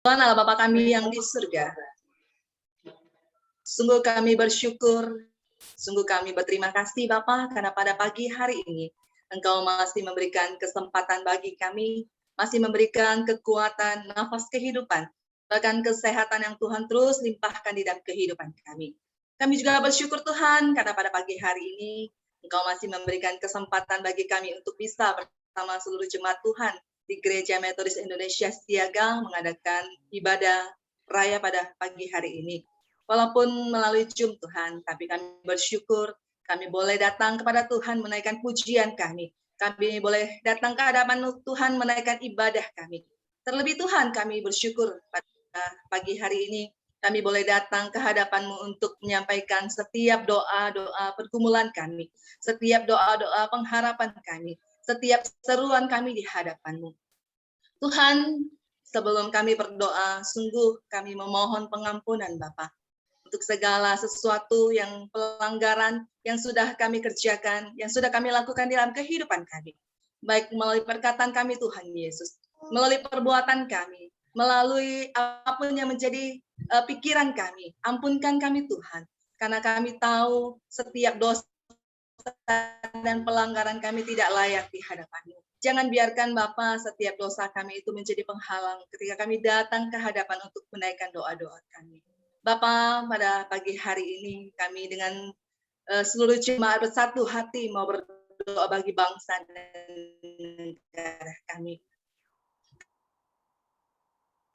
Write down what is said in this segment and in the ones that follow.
Tuhan Allah Bapa kami yang di surga, sungguh kami bersyukur, sungguh kami berterima kasih Bapa, karena pada pagi hari ini Engkau masih memberikan kesempatan bagi kami, masih memberikan kekuatan, nafas kehidupan, bahkan kesehatan yang Tuhan terus limpahkan di dalam kehidupan kami. Kami juga bersyukur Tuhan, karena pada pagi hari ini Engkau masih memberikan kesempatan bagi kami untuk bisa bersama seluruh jemaat Tuhan di Gereja Metodis Indonesia Siaga mengadakan ibadah raya pada pagi hari ini. Walaupun melalui Zoom Tuhan, tapi kami bersyukur kami boleh datang kepada Tuhan menaikkan pujian kami. Kami boleh datang ke hadapan Tuhan menaikkan ibadah kami. Terlebih Tuhan kami bersyukur pada pagi hari ini kami boleh datang ke hadapan-Mu untuk menyampaikan setiap doa-doa pergumulan kami, setiap doa-doa pengharapan kami, setiap seruan kami di hadapan-Mu. Tuhan, sebelum kami berdoa, sungguh kami memohon pengampunan Bapa untuk segala sesuatu yang pelanggaran yang sudah kami kerjakan, yang sudah kami lakukan dalam kehidupan kami. Baik melalui perkataan kami Tuhan Yesus, melalui perbuatan kami, melalui apapun yang menjadi pikiran kami. Ampunkan kami Tuhan, karena kami tahu setiap dosa dan pelanggaran kami tidak layak di hadapan-Mu. Jangan biarkan Bapa setiap dosa kami itu menjadi penghalang ketika kami datang ke hadapan untuk menaikkan doa-doa kami. Bapa, pada pagi hari ini kami dengan seluruh jemaat bersatu hati mau berdoa bagi bangsa dan negara kami.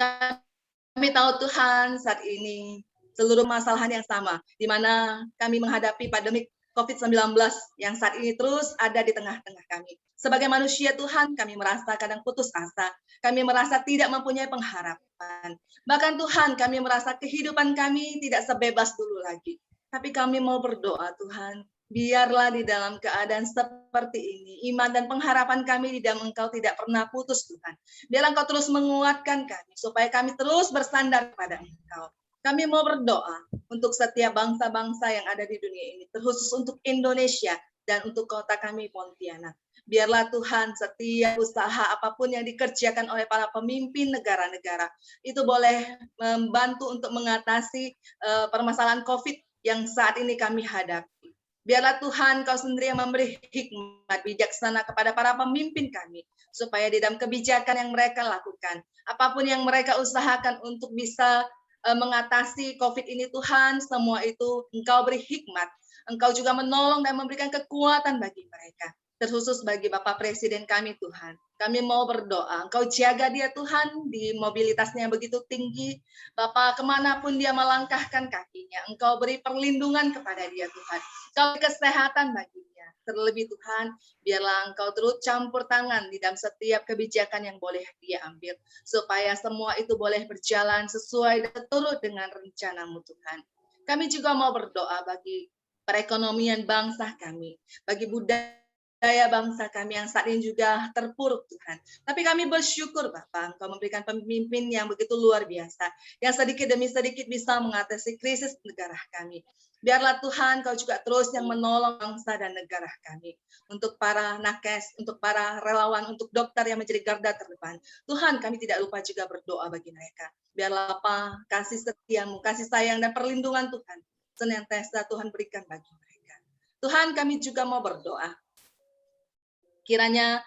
Kami tahu Tuhan saat ini seluruh masalahan yang sama, di mana kami menghadapi pandemi COVID-19 yang saat ini terus ada di tengah-tengah kami. Sebagai manusia Tuhan, kami merasa kadang putus asa, kami merasa tidak mempunyai pengharapan. Bahkan Tuhan, kami merasa kehidupan kami tidak sebebas dulu lagi. Tapi kami mau berdoa Tuhan, biarlah di dalam keadaan seperti ini, iman dan pengharapan kami di dalam Engkau tidak pernah putus Tuhan. Biarlah Engkau terus menguatkan kami, supaya kami terus bersandar pada Engkau. Kami mau berdoa untuk setiap bangsa-bangsa yang ada di dunia ini, terkhusus untuk Indonesia dan untuk kota kami Pontianak. Biarlah Tuhan setiap usaha apapun yang dikerjakan oleh para pemimpin negara-negara, itu boleh membantu untuk mengatasi permasalahan COVID yang saat ini kami hadapi. Biarlah Tuhan Kau sendiri yang memberi hikmat bijaksana kepada para pemimpin kami, supaya di dalam kebijakan yang mereka lakukan, apapun yang mereka usahakan untuk bisa mengatasi COVID ini Tuhan, semua itu Engkau beri hikmat. Engkau juga menolong dan memberikan kekuatan bagi mereka. Terkhusus bagi Bapak Presiden kami Tuhan. Kami mau berdoa, Engkau jaga dia Tuhan di mobilitasnya yang begitu tinggi. Bapak kemanapun dia melangkahkan kakinya, Engkau beri perlindungan kepada dia Tuhan. Engkau kesehatan baginya. Terlebih Tuhan, biarlah Engkau terus campur tangan di dalam setiap kebijakan yang boleh dia ambil, supaya semua itu boleh berjalan sesuai dan turut dengan rencana-Mu Tuhan. Kami juga mau berdoa bagi perekonomian bangsa kami, bagi budaya bangsa kami yang saat ini juga terpuruk Tuhan. Tapi kami bersyukur Bapak, Engkau memberikan pemimpin yang begitu luar biasa, yang sedikit demi sedikit bisa mengatasi krisis negara kami. Biarlah Tuhan Kau juga terus yang menolong bangsa dan negara kami. Untuk para nakes, untuk para relawan, untuk dokter yang menjadi garda terdepan. Tuhan kami tidak lupa juga berdoa bagi mereka. Biarlah apa kasih setia-Mu, kasih sayang dan perlindungan Tuhan senantiasa Tuhan berikan bagi mereka. Tuhan kami juga mau berdoa. Kiranya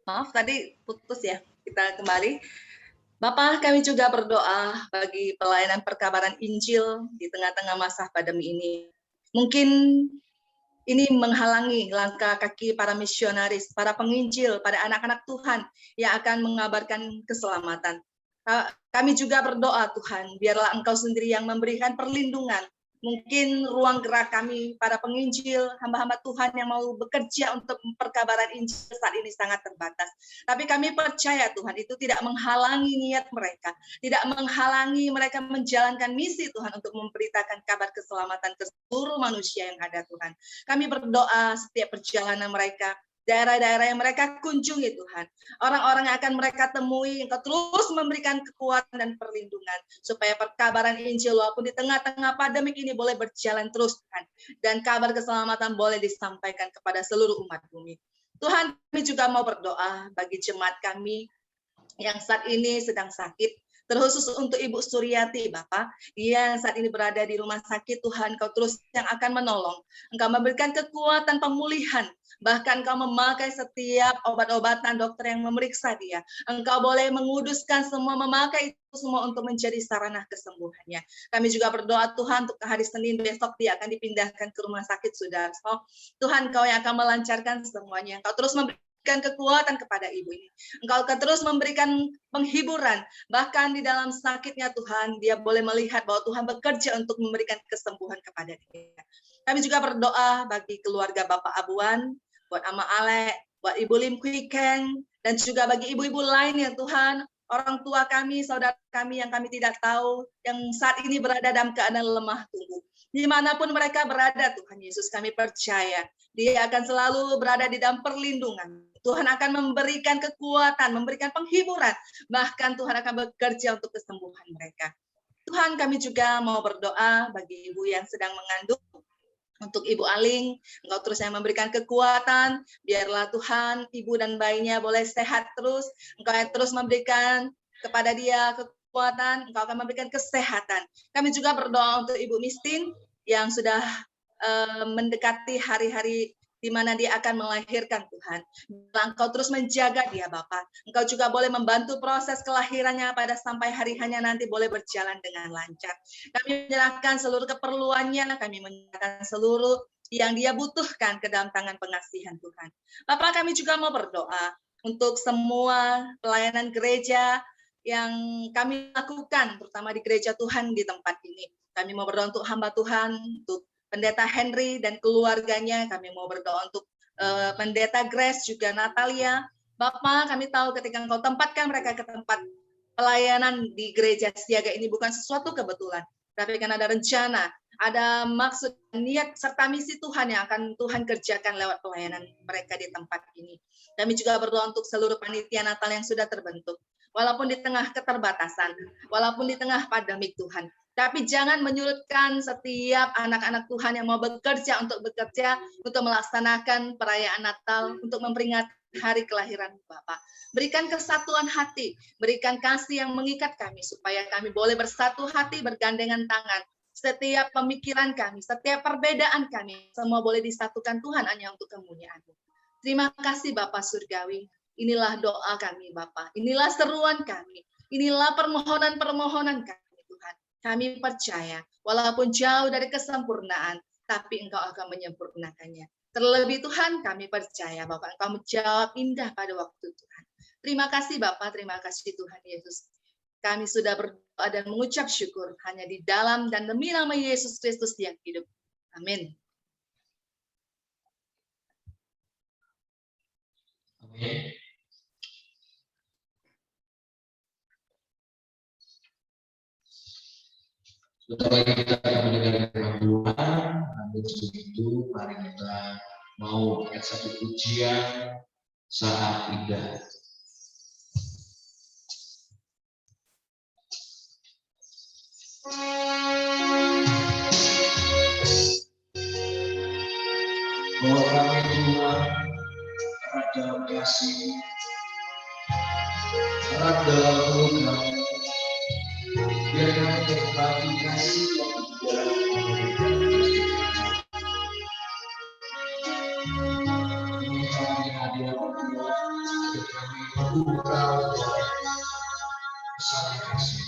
Maaf tadi putus ya, kita kembali. Bapak, kami juga berdoa bagi pelayanan perkabaran Injil di tengah-tengah masa pandemi ini. Mungkin ini menghalangi langkah kaki para misionaris, para penginjil, pada anak-anak Tuhan yang akan mengabarkan keselamatan. Kami juga berdoa Tuhan, biarlah Engkau sendiri yang memberikan perlindungan. Mungkin ruang gerak kami, para penginjil, hamba-hamba Tuhan yang mau bekerja untuk perkabaran Injil saat ini sangat terbatas. Tapi kami percaya Tuhan itu tidak menghalangi niat mereka, tidak menghalangi mereka menjalankan misi Tuhan untuk memberitakan kabar keselamatan ke seluruh manusia yang ada Tuhan. Kami berdoa setiap perjalanan mereka, daerah-daerah yang mereka kunjungi Tuhan, orang-orang yang akan mereka temui, Engkau terus memberikan kekuatan dan perlindungan, supaya perkabaran Injil walaupun di tengah-tengah pandemik ini boleh berjalan terus Tuhan, dan kabar keselamatan boleh disampaikan kepada seluruh umat bumi. Tuhan, kami juga mau berdoa bagi jemaat kami yang saat ini sedang sakit, terkhusus untuk Ibu Suryati, Bapak, dia saat ini berada di rumah sakit. Tuhan, Kau terus yang akan menolong. Engkau memberikan kekuatan pemulihan, bahkan Kau memakai setiap obat-obatan dokter yang memeriksa dia. Engkau boleh menguduskan semua, memakai itu semua untuk menjadi sarana kesembuhannya. Kami juga berdoa Tuhan untuk hari Senin besok dia akan dipindahkan ke rumah sakit Sudarso. Tuhan, Kau yang akan melancarkan semuanya. Kau terus memberikan kekuatan kepada ibu ini. Engkau akan terus memberikan penghiburan, bahkan di dalam sakitnya Tuhan, dia boleh melihat bahwa Tuhan bekerja untuk memberikan kesembuhan kepada dia. Kami juga berdoa bagi keluarga Bapak Abuan, buat Ama Ale, buat Ibu Lim Kuikeng, dan juga bagi ibu-ibu lain ya Tuhan, orang tua kami, saudara kami yang kami tidak tahu, yang saat ini berada dalam keadaan lemah tubuh. Dimanapun mereka berada, Tuhan Yesus, kami percaya dia akan selalu berada di dalam perlindungan. Tuhan akan memberikan kekuatan, memberikan penghiburan, bahkan Tuhan akan bekerja untuk kesembuhan mereka. Tuhan, kami juga mau berdoa bagi ibu yang sedang mengandung, untuk Ibu Aling, Engkau terus yang memberikan kekuatan, biarlah Tuhan, ibu dan bayinya boleh sehat terus, Engkau yang terus memberikan kepada dia kekuatan, Engkau akan memberikan kesehatan. Kami juga berdoa untuk Ibu Mistin yang sudah mendekati hari-hari di mana dia akan melahirkan Tuhan. Engkau terus menjaga dia Bapa. Engkau juga boleh membantu proses kelahirannya pada sampai hari hanya nanti boleh berjalan dengan lancar. Kami menyerahkan seluruh keperluannya, kami menyerahkan seluruh yang dia butuhkan ke dalam tangan pengasihan Tuhan. Bapak, kami juga mau berdoa untuk semua pelayanan gereja yang kami lakukan, terutama di gereja Tuhan di tempat ini. Kami mau berdoa untuk hamba Tuhan, untuk Pendeta Henry dan keluarganya. Kami mau berdoa untuk Pendeta Grace, juga Natalia. Bapak, kami tahu ketika Engkau tempatkan mereka ke tempat pelayanan di gereja siaga ini bukan sesuatu kebetulan, tapi kan ada rencana, ada maksud, niat, serta misi Tuhan yang akan Tuhan kerjakan lewat pelayanan mereka di tempat ini. Kami juga berdoa untuk seluruh panitia Natal yang sudah terbentuk. Walaupun di tengah keterbatasan, walaupun di tengah pandemik Tuhan, tapi jangan menyurutkan setiap anak-anak Tuhan yang mau bekerja untuk melaksanakan perayaan Natal, untuk memperingati hari kelahiran Bapa. Berikan kesatuan hati, berikan kasih yang mengikat kami, supaya kami boleh bersatu hati, bergandengan tangan. Setiap pemikiran kami, setiap perbedaan kami, semua boleh disatukan Tuhan hanya untuk kemuliaan-Mu. Terima kasih Bapak Surgawi. Inilah doa kami Bapak, inilah seruan kami, inilah permohonan-permohonan kami. Kami percaya, walaupun jauh dari kesempurnaan, tapi Engkau akan menyempurnakannya. Terlebih Tuhan, kami percaya bahwa Engkau menjawab indah pada waktu Tuhan. Terima kasih Bapak, terima kasih Tuhan Yesus. Kami sudah berdoa dan mengucap syukur hanya di dalam dan demi nama Yesus Kristus yang hidup. Amin. Amin. Setelah kita mendengarkan firman Tuhan, namun begitu mari kita mau ayat satu pujian saat indah. Bahwa kami Tuhan erat dalam kasih, erat dalam program, biar kami berbagi kasih yang tidak mengucapkan hadirat Tuhan, membuka pesan kasih.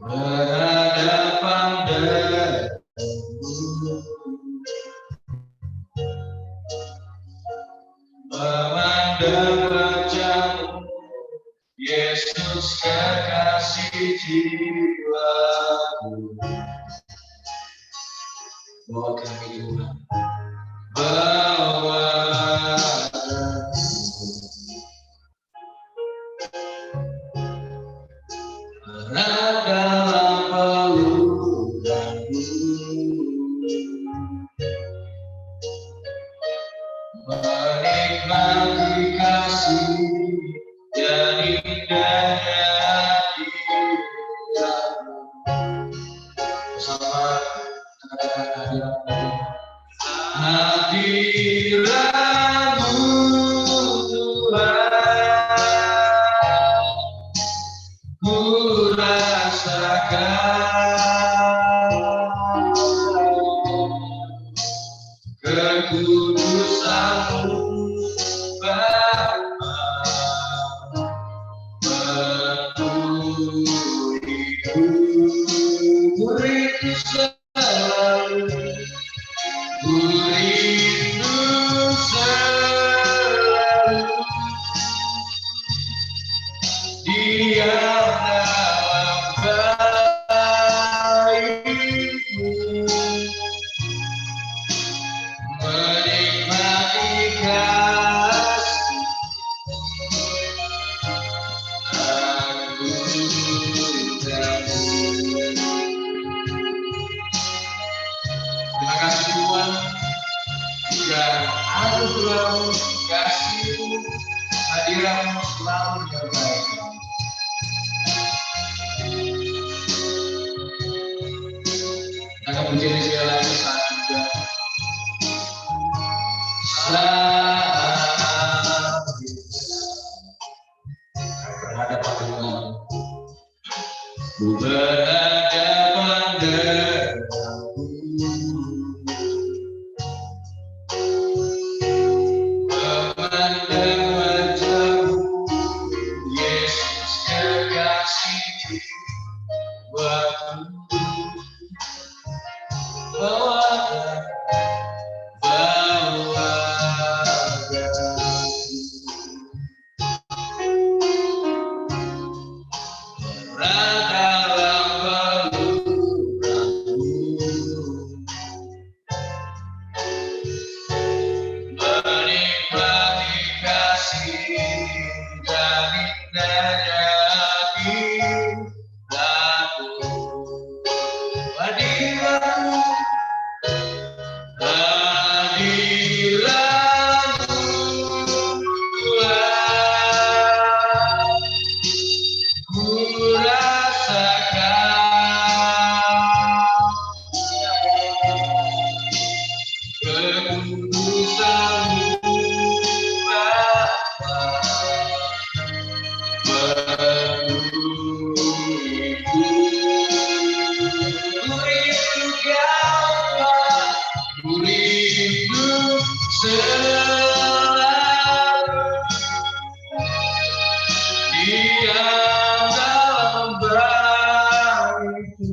Berhadapan denganmu, memandang wajahmu, Yesus kekasih jiwaku. Bawa kami Tuhan, bawa dalam pelukmu, menikmati kasih dan indahnya hadiratmu. Bersama katakan hadiratmu Tuhan, ku rasakan kekudusanmu Bapa, menuhiku, ku rindu selalu, ku rindu selalu diam dalam baitmu, menikmati kasih anugerahmu. Terima kasih Tuhan, dan anugerahmu, kasihmu, hadiratmu selalu menyertai kami. Akan menjadi segalanya saat juga saat berhadapan dengan berhadapan denganmu, memandang wajahmu, Yesus kekasih jiwaku. Bawa dalam pelukmu, menikmati kasih dan indahnya hadiratmu. Hadiratmu, hadiratmu Tuhan, ku rasakan kekudusanmu Bapa, menuhiku, ku rindu Kau, ku rindu selalu diam dalam baitmu,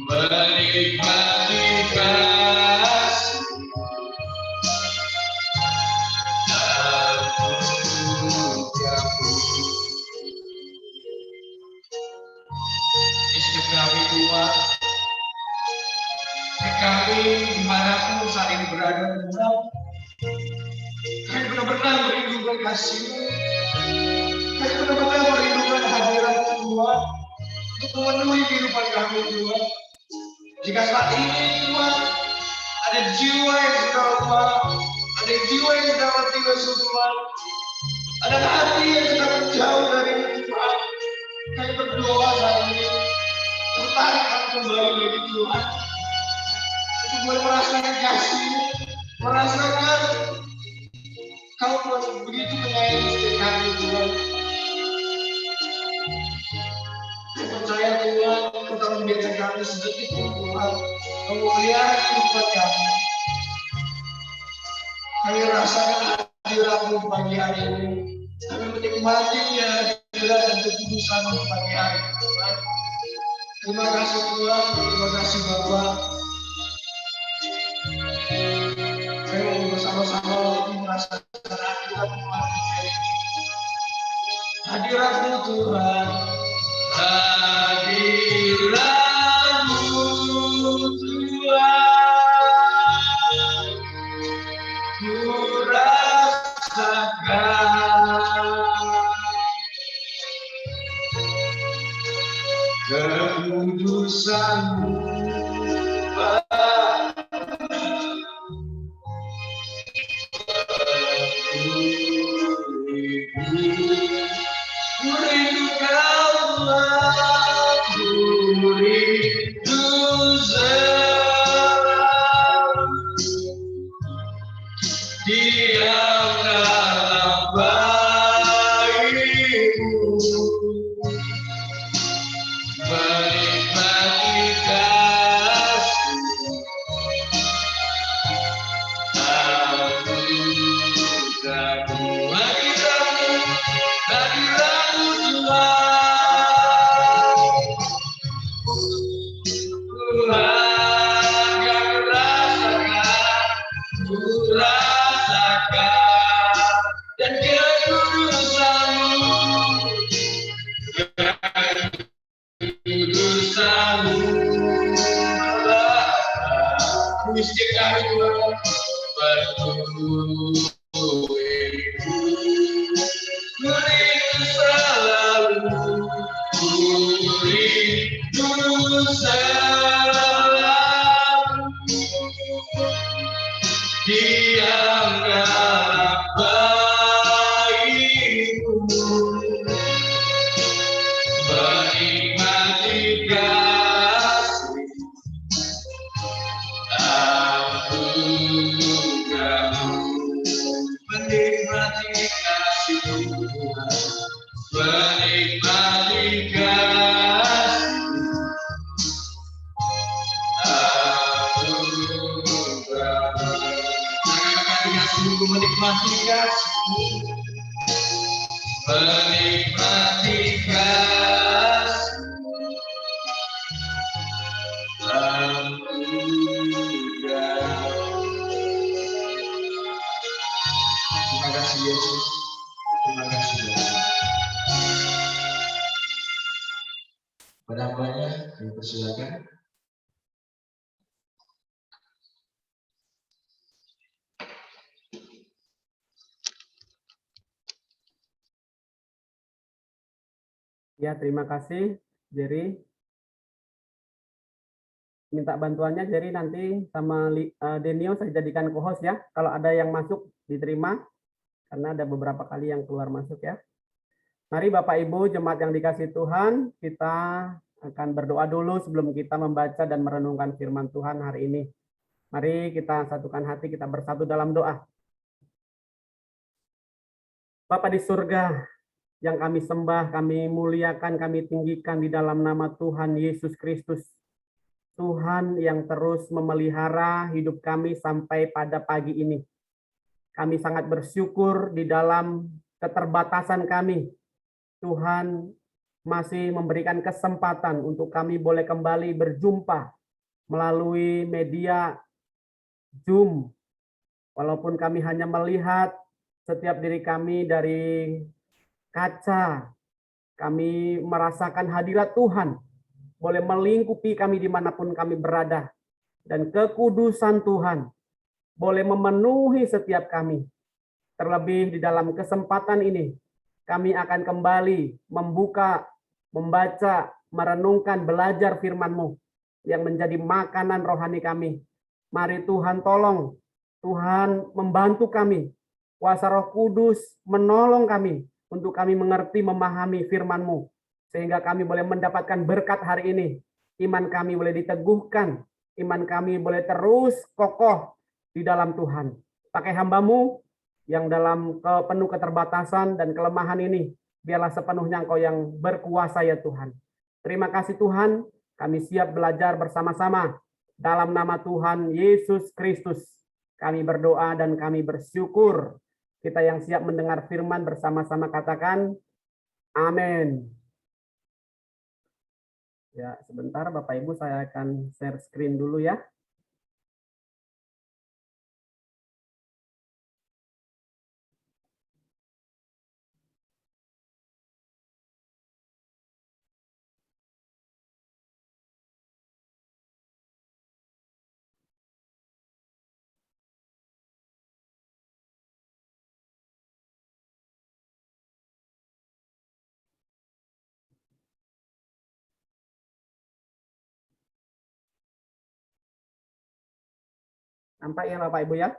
menikmati kasih anugerahmu. Di setiap kami Tuhan, kami dimanapun saat ini berada Tuhan, kami benar-benar merindukan kasih-Mu, kami benar-benar merindukan hadirat-Mu Tuhan, untuk memenuhi kehidupan kami Tuhan. Jika saat ini Tuhan, ada jiwa yang sedang lemah, ada jiwa yang sedang mati lesu Tuhan, ada hati yang sedang menjauh dari Tuhan, kami berdoa saat ini, tertarik kembali dari Tuhan, untuk boleh merasakan kasih-Mu, merasakan Kau begitu menyayangi setiap kami Tuhan. Saya percaya Tuhan, Kau tak membiarkan kami sedikit pun Tuhan. Kau melihara kehidupan kami. Kami rasakan hadirat-Mu pagi hari ini. Kami menikmatinya hadirat dan kekudusan-Mu pagi hari ini Tuhan. Terima kasih Tuhan, terima kasih Bapak. Saya mau bersama-sama merasakan hadirat-Mu hadirat-Mu Tuhan. Hadirat-Mu Tuhan. Ku rasakan kekudusan-Mu Ku rindu Kau Tuhan, ku rindu selalu diam dalam baik-Mu, menikmati kasih. Anugerah-Mu, hadirat-Mu Tuhan, Tuhan yang ku rasakan, dan kekudusan-Mu, miskin kami Tuhan, bertumbuh rindu selalu, rindu selalu diam dalam baik-Mu, menikmati kasih. Anugerah-Mu, menikmati kasih Tuhan, menikmati kasih. Anugerah-Mu, dengan sungguh menikmati kasih-Mu, menikmati kasih. Terima kasih Yesus. Terima kasih Yesus. Pada hambanya, kami persilakan. Ya, terima kasih Jerry. Minta bantuannya Jerry nanti sama Denio saya jadikan co-host ya. Kalau ada yang masuk diterima, karena ada beberapa kali yang keluar masuk ya. Mari Bapak Ibu jemaat yang dikasihi Tuhan, kita akan berdoa dulu sebelum kita membaca dan merenungkan firman Tuhan hari ini. Mari kita satukan hati, kita bersatu dalam doa. Bapa di surga, yang kami sembah, kami muliakan, kami tinggikan di dalam nama Tuhan Yesus Kristus. Tuhan yang terus memelihara hidup kami sampai pada pagi ini. Kami sangat bersyukur di dalam keterbatasan kami. Tuhan masih memberikan kesempatan untuk kami boleh kembali berjumpa melalui media Zoom. Walaupun kami hanya melihat setiap diri kami dari kaca, kami merasakan hadirat Tuhan, boleh melingkupi kami dimanapun kami berada. Dan kekudusan Tuhan boleh memenuhi setiap kami. Terlebih di dalam kesempatan ini, kami akan kembali membuka, membaca, merenungkan, belajar firman-Mu yang menjadi makanan rohani kami. Mari Tuhan tolong, Tuhan membantu kami. Kuasa Roh Kudus menolong kami untuk kami mengerti, memahami firman-Mu. Sehingga kami boleh mendapatkan berkat hari ini. Iman kami boleh diteguhkan. Iman kami boleh terus kokoh di dalam Tuhan. Pakai hamba-Mu yang dalam penuh keterbatasan dan kelemahan ini, biarlah sepenuhnya Engkau yang berkuasa ya Tuhan. Terima kasih Tuhan, kami siap belajar bersama-sama. Dalam nama Tuhan Yesus Kristus, kami berdoa dan kami bersyukur. Kita yang siap mendengar firman bersama-sama katakan, amin. Ya, sebentar Bapak Ibu saya akan share screen dulu ya. Nampak ya Bapak Ibu ya?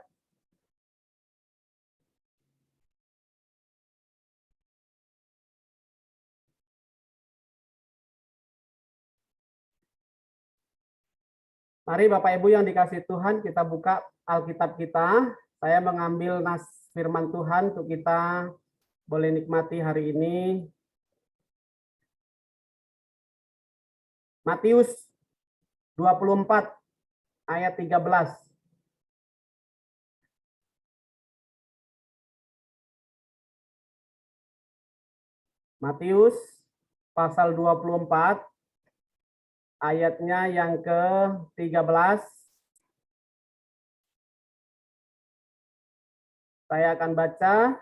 Mari Bapak Ibu yang dikasih Tuhan, kita buka Alkitab kita. Saya mengambil nas firman Tuhan untuk kita boleh nikmati hari ini. Matius 24 ayat 13. Matius pasal 24 ayatnya yang ke-13. Saya akan baca.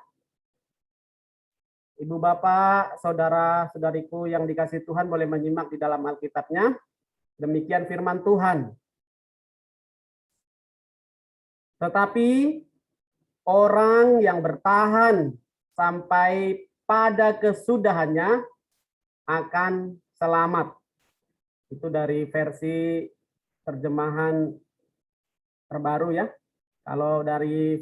Ibu Bapak, saudara-saudariku yang dikasih Tuhan boleh menyimak di dalam Alkitabnya. Demikian firman Tuhan. Tetapi orang yang bertahan sampai pada kesudahannya akan selamat. Itu dari versi terjemahan terbaru ya. Kalau dari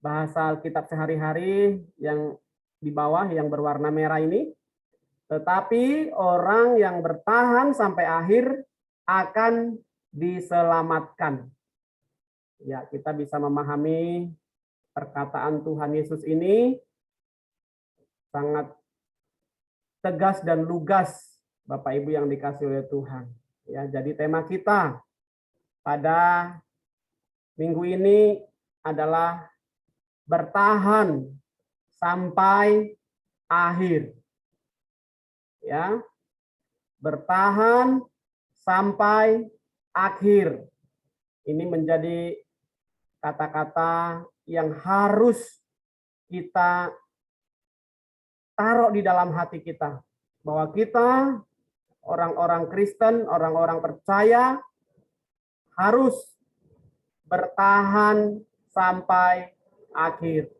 bahasa Alkitab sehari-hari yang di bawah yang berwarna merah ini, tetapi orang yang bertahan sampai akhir akan diselamatkan. Ya, kita bisa memahami perkataan Tuhan Yesus ini sangat tegas dan lugas, Bapak Ibu yang dikasih oleh Tuhan. Ya, jadi tema kita pada minggu ini adalah bertahan sampai akhir. Ya. Bertahan sampai akhir. Ini menjadi kata-kata yang harus kita taruh di dalam hati kita. Bahwa kita, orang-orang Kristen, orang-orang percaya, harus bertahan sampai akhir.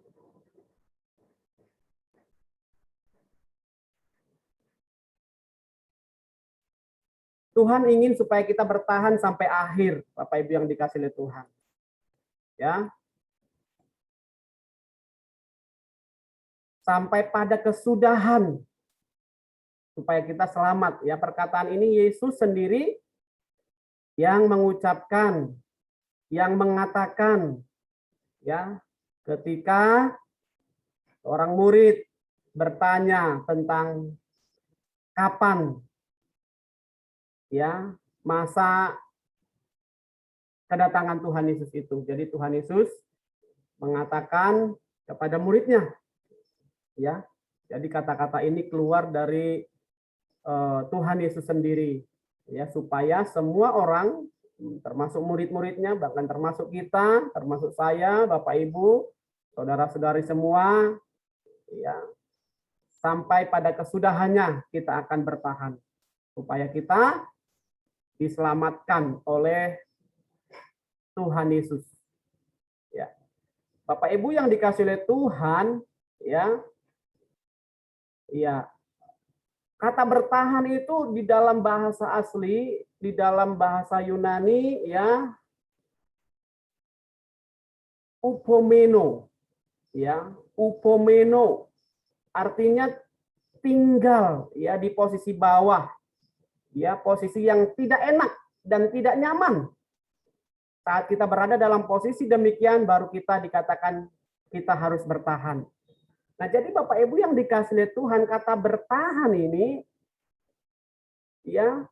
Tuhan ingin supaya kita bertahan sampai akhir, Bapak Ibu yang dikasih oleh Tuhan. Ya. Sampai pada kesudahan supaya kita selamat. Ya, perkataan ini Yesus sendiri yang mengucapkan, yang mengatakan, ya, ketika orang murid bertanya tentang kapan ya masa kedatangan Tuhan Yesus itu. Jadi Tuhan Yesus mengatakan kepada muridnya, ya. Jadi kata-kata ini keluar dari Tuhan Yesus sendiri, ya, supaya semua orang, termasuk murid-muridnya, bahkan termasuk kita, termasuk saya, Bapak Ibu, saudara-saudari semua, ya, sampai pada kesudahannya kita akan bertahan, supaya kita diselamatkan oleh Tuhan Yesus. Ya. Bapak Ibu yang dikasih oleh Tuhan, ya. Ya. Kata bertahan itu di dalam bahasa asli, di dalam bahasa Yunani, ya, upomeno. Ya, upomeno artinya tinggal ya di posisi bawah. Ya, posisi yang tidak enak dan tidak nyaman. Saat kita berada dalam posisi demikian, baru kita dikatakan kita harus bertahan. Nah, jadi Bapak Ibu yang dikasih oleh Tuhan, kata bertahan ini ya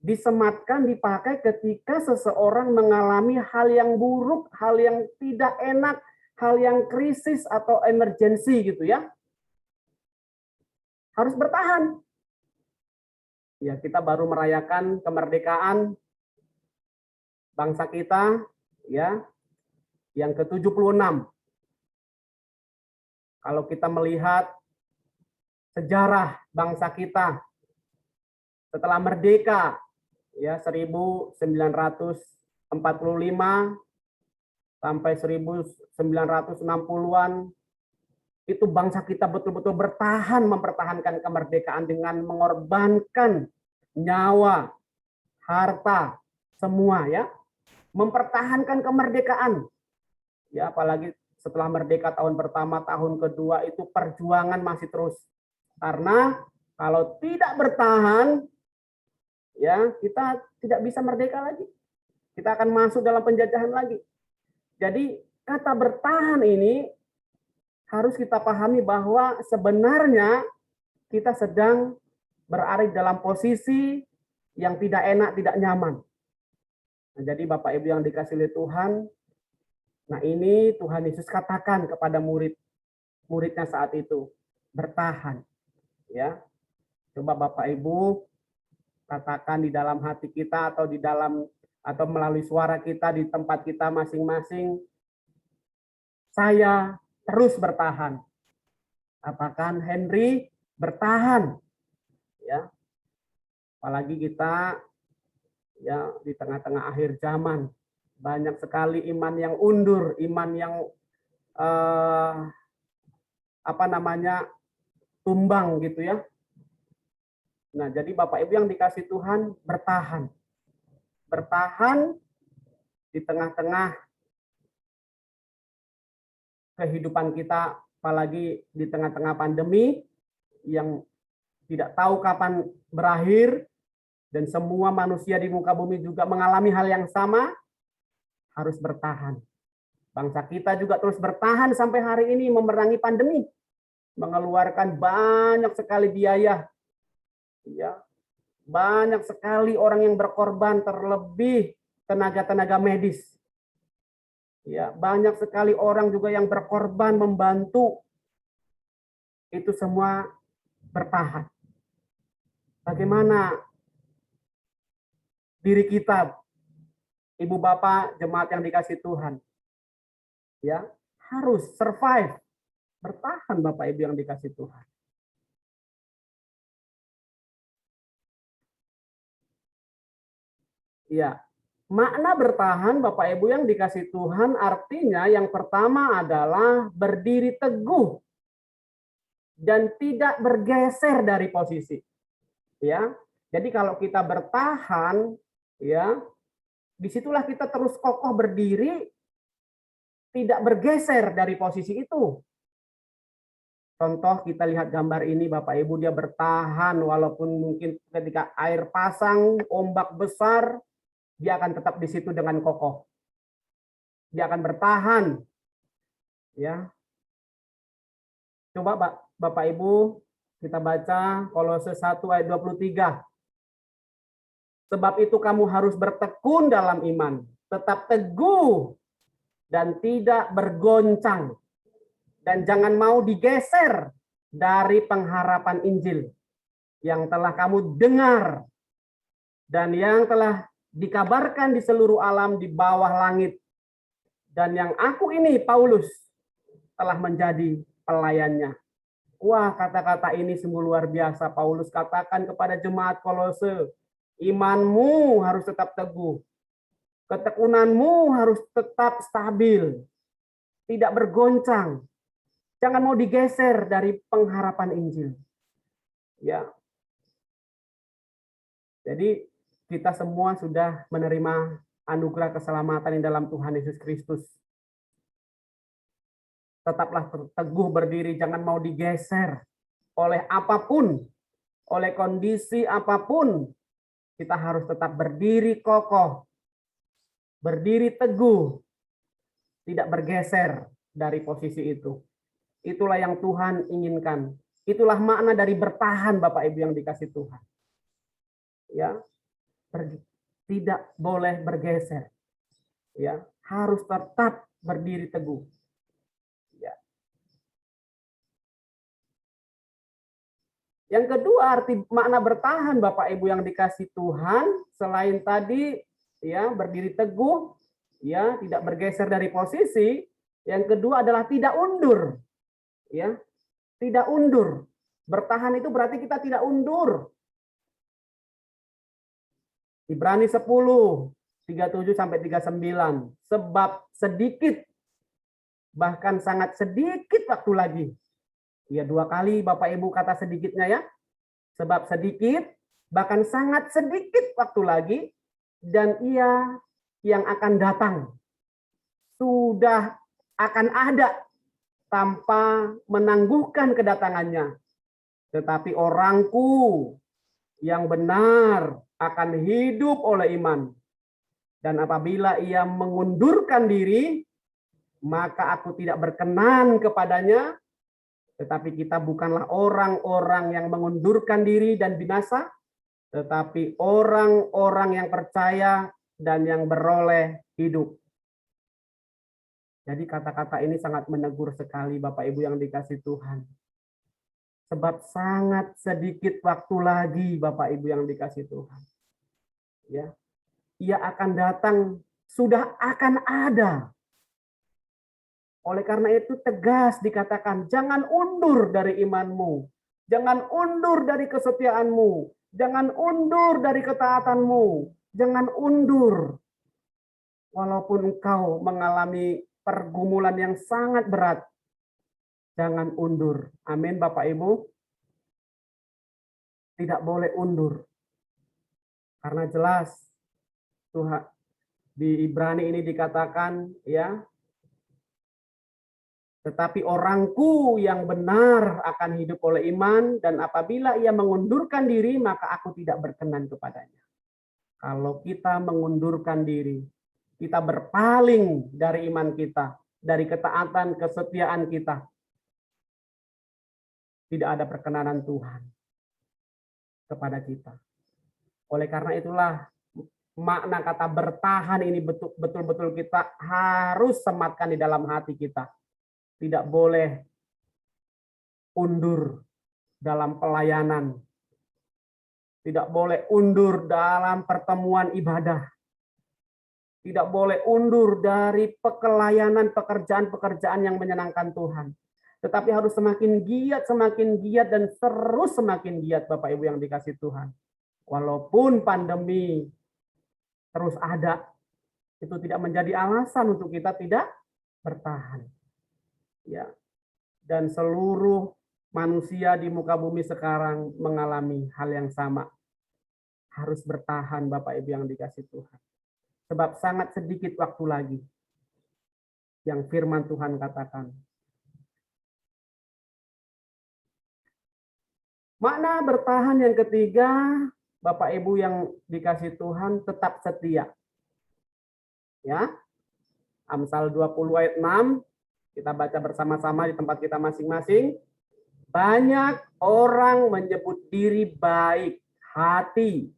disematkan, dipakai ketika seseorang mengalami hal yang buruk, hal yang tidak enak, hal yang krisis atau emergensi gitu ya. Harus bertahan. Ya, kita baru merayakan kemerdekaan bangsa kita ya yang ke-76. Kalau kita melihat sejarah bangsa kita setelah merdeka ya 1945 sampai 1960-an, itu bangsa kita betul-betul bertahan mempertahankan kemerdekaan dengan mengorbankan nyawa, harta, semua ya. Mempertahankan kemerdekaan. Ya, apalagi setelah merdeka tahun pertama, tahun kedua itu perjuangan masih terus. Karena kalau tidak bertahan, ya kita tidak bisa merdeka lagi. Kita akan masuk dalam penjajahan lagi. Jadi kata bertahan ini harus kita pahami bahwa sebenarnya kita sedang berada dalam posisi yang tidak enak, tidak nyaman. Nah, jadi Bapak Ibu yang dikasih oleh Tuhan, nah ini Tuhan Yesus katakan kepada muridnya saat itu, bertahan. Ya, coba Bapak Ibu katakan di dalam hati kita atau melalui suara kita di tempat kita masing-masing, saya terus bertahan. Katakan Henry bertahan. Ya, apalagi kita ya di tengah-tengah akhir zaman, banyak sekali iman yang undur, iman yang tumbang gitu ya. Nah, jadi Bapak Ibu yang dikasih Tuhan, bertahan. Bertahan di tengah-tengah kehidupan kita, apalagi di tengah-tengah pandemi yang tidak tahu kapan berakhir, dan semua manusia di muka bumi juga mengalami hal yang sama, harus bertahan. Bangsa kita juga terus bertahan sampai hari ini memerangi pandemi, mengeluarkan banyak sekali biaya, ya, banyak sekali orang yang berkorban, terlebih tenaga-tenaga medis. Ya, banyak sekali orang juga yang berkorban membantu. Itu semua bertahan. Bagaimana diri kita, Ibu Bapak, jemaat yang dikasih Tuhan, ya harus survive, bertahan Bapak Ibu yang dikasih Tuhan. Ya, makna bertahan Bapak Ibu yang dikasih Tuhan artinya yang pertama adalah berdiri teguh dan tidak bergeser dari posisi. Ya, jadi kalau kita bertahan, ya, disitulah kita terus kokoh berdiri, tidak bergeser dari posisi itu. Contoh kita lihat gambar ini Bapak Ibu, dia bertahan walaupun mungkin ketika air pasang, ombak besar, dia akan tetap di situ dengan kokoh. Dia akan bertahan. Ya. Coba Bapak Ibu kita baca Kolose 1 ayat 23. Sebab itu kamu harus bertekun dalam iman, tetap teguh dan tidak bergoncang. Dan jangan mau digeser dari pengharapan Injil yang telah kamu dengar dan yang telah dikabarkan di seluruh alam di bawah langit. Dan yang aku ini, Paulus, telah menjadi pelayannya. Wah, kata-kata ini sungguh luar biasa. Paulus katakan kepada jemaat Kolose, imanmu harus tetap teguh. Ketekunanmu harus tetap stabil. Tidak bergoncang. Jangan mau digeser dari pengharapan Injil. Ya. Jadi kita semua sudah menerima anugerah keselamatan di dalam Tuhan Yesus Kristus. Tetaplah teguh berdiri, jangan mau digeser oleh apapun, oleh kondisi apapun. Kita harus tetap berdiri kokoh, berdiri teguh, tidak bergeser dari posisi itu. Itulah yang Tuhan inginkan. Itulah makna dari bertahan, Bapak Ibu yang dikasih Tuhan. Ya, tidak boleh bergeser. Ya, harus tetap berdiri teguh. Ya. Yang kedua, arti makna bertahan, Bapak Ibu yang dikasih Tuhan, selain tadi ya berdiri teguh, ya tidak bergeser dari posisi, yang kedua adalah tidak undur. Ya, tidak undur. Bertahan itu berarti kita tidak undur. Ibrani 10, 37 sampai 39. Sebab sedikit, bahkan sangat sedikit waktu lagi. Ya, 2 kali Bapak Ibu kata sedikitnya ya. Sebab sedikit, bahkan sangat sedikit waktu lagi, dan ia yang akan datang sudah akan ada tanpa menangguhkan kedatangannya. Tetapi orangku yang benar akan hidup oleh iman. Dan apabila ia mengundurkan diri, maka aku tidak berkenan kepadanya. Tetapi kita bukanlah orang-orang yang mengundurkan diri dan binasa, tetapi orang-orang yang percaya dan yang beroleh hidup. Jadi kata-kata ini sangat menegur sekali Bapak Ibu yang dikasih Tuhan. Sebab sangat sedikit waktu lagi Bapak Ibu yang dikasih Tuhan. Ya. Ia akan datang, sudah akan ada. Oleh karena itu tegas dikatakan, jangan undur dari imanmu. Jangan undur dari kesetiaanmu. Jangan undur dari ketaatanmu. Jangan undur. Walaupun engkau mengalami pergumulan yang sangat berat, jangan undur. Amin Bapak Ibu. Tidak boleh undur. Karena jelas Tuhan di Ibrani ini dikatakan ya, tetapi orangku yang benar akan hidup oleh iman, dan apabila ia mengundurkan diri, maka aku tidak berkenan kepadanya. Kalau kita mengundurkan diri, kita berpaling dari iman kita, dari ketaatan, kesetiaan kita, tidak ada perkenanan Tuhan kepada kita. Oleh karena itulah makna kata bertahan ini betul-betul kita harus sematkan di dalam hati kita. Tidak boleh undur dalam pelayanan. Tidak boleh undur dalam pertemuan ibadah. Tidak boleh undur dari pekerjaan-pekerjaan yang menyenangkan Tuhan. Tetapi harus semakin giat, dan terus semakin giat Bapak Ibu yang dikasih Tuhan. Walaupun pandemi terus ada, itu tidak menjadi alasan untuk kita tidak bertahan. Ya. Dan seluruh manusia di muka bumi sekarang mengalami hal yang sama. Harus bertahan Bapak Ibu yang dikasih Tuhan. Sebab sangat sedikit waktu lagi yang firman Tuhan katakan. Makna bertahan yang ketiga, Bapak Ibu yang dikasih Tuhan, tetap setia. Ya. Amsal 20 ayat 6, kita baca bersama-sama di tempat kita masing-masing. Banyak orang menyebut diri baik hati,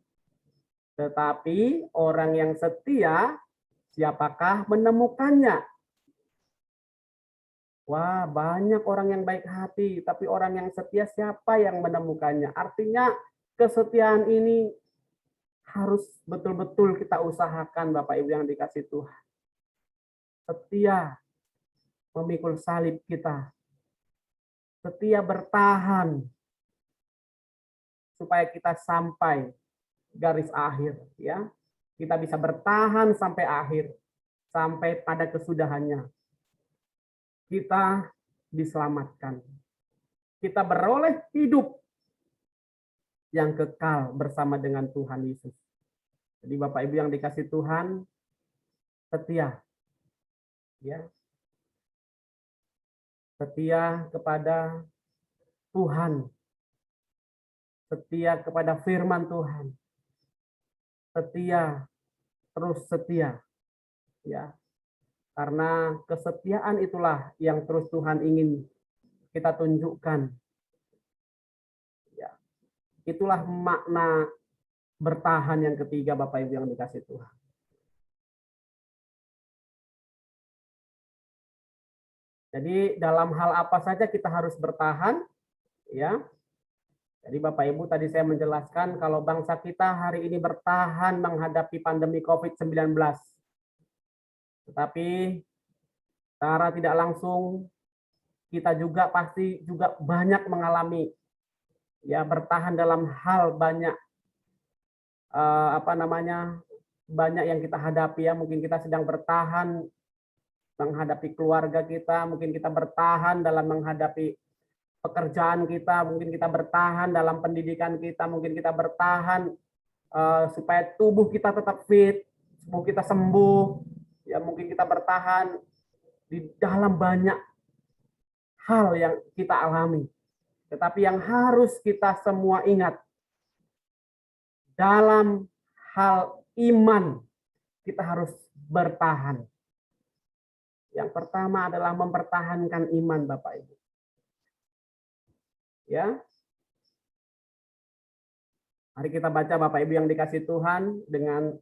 tetapi orang yang setia, siapakah menemukannya? Wah, banyak orang yang baik hati, tapi orang yang setia siapa yang menemukannya? Artinya kesetiaan ini harus betul-betul kita usahakan Bapak Ibu yang dikasih Tuhan. Setia memikul salib kita. Setia bertahan supaya kita sampai garis akhir ya. Kita bisa bertahan sampai akhir, sampai pada kesudahannya. Kita diselamatkan. Kita beroleh hidup yang kekal bersama dengan Tuhan Yesus. Jadi Bapak Ibu yang dikasih Tuhan, setia. Ya. Setia kepada Tuhan. Setia kepada firman Tuhan. Setia, terus setia. ya. Karena kesetiaan itulah yang terus Tuhan ingin kita tunjukkan. Ya. Itulah makna bertahan yang ketiga, Bapak Ibu yang dikasih Tuhan. Jadi dalam hal apa saja kita harus bertahan, ya. Jadi Bapak Ibu tadi saya menjelaskan kalau bangsa kita hari ini bertahan menghadapi pandemi COVID-19. Tetapi secara tidak langsung kita juga pasti juga banyak mengalami ya bertahan dalam hal banyak banyak yang kita hadapi ya. Mungkin kita sedang bertahan menghadapi keluarga kita, mungkin kita bertahan dalam menghadapi pekerjaan kita, mungkin kita bertahan dalam pendidikan kita, mungkin kita bertahan supaya tubuh kita tetap fit, tubuh kita sembuh, ya mungkin kita bertahan di dalam banyak hal yang kita alami. Tetapi yang harus kita semua ingat, dalam hal iman kita harus bertahan. Yang pertama adalah mempertahankan iman, Bapak Ibu. Ya. Mari kita baca Bapak Ibu yang dikasih Tuhan dengan